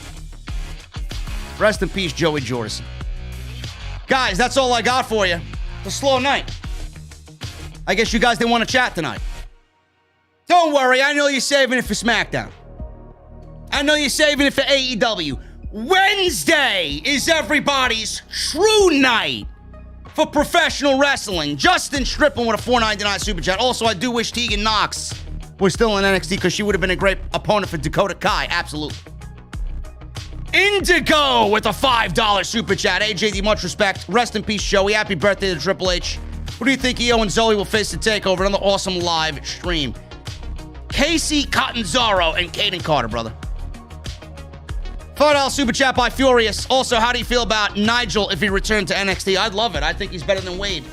Rest in peace, Joey Jordison. Guys, that's all I got for you. It's a slow night. I guess you guys didn't want to chat tonight. Don't worry, I know you're saving it for SmackDown. I know you're saving it for AEW. Wednesday is everybody's true night for professional wrestling. Justin Strippin with a $4.99 super chat. Also, I do wish Tegan Knox was still in NXT because she would have been a great opponent for Dakota Kai. Absolutely. Indigo with a $5 super chat. AJD, much respect. Rest in peace, Joey. Happy birthday to Triple H. Who do you think EO and Zoe will face to TakeOver? Another awesome live stream. Kacy, Catanzaro, and Kayden Carter, brother. $5 super chat by Furious. Also, how do you feel about Nigel if he returned to NXT? I'd love it. I think he's better than Wade.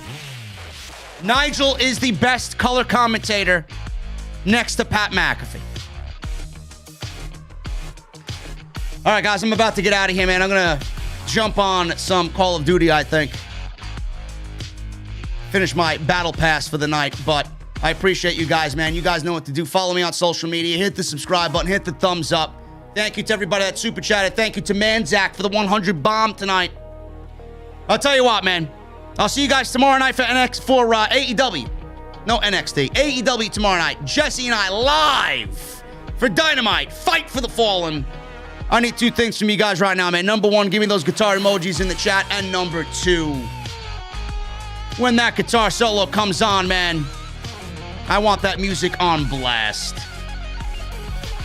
Nigel is the best color commentator next to Pat McAfee. All right, guys, I'm about to get out of here, man. I'm going to jump on some Call of Duty, I think. Finish my battle pass for the night, but I appreciate you guys, man. You guys know what to do. Follow me on social media. Hit the subscribe button. Hit the thumbs up. Thank you to everybody that super chatted. Thank you to Manzac for the 100 bomb tonight. I'll tell you what, man. I'll see you guys tomorrow night for AEW. No, NXT. AEW tomorrow night. Jessi and I live for Dynamite. Fight for the Fallen. I need two things from you guys right now, man. Number one, give me those guitar emojis in the chat. And number two, when that guitar solo comes on, man, I want that music on blast.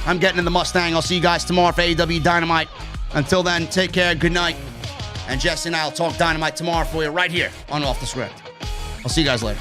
I'm getting in the Mustang. I'll see you guys tomorrow for AEW Dynamite. Until then, take care. Good night. And Jessi and I will talk Dynamite tomorrow for you right here on Off the Script. I'll see you guys later.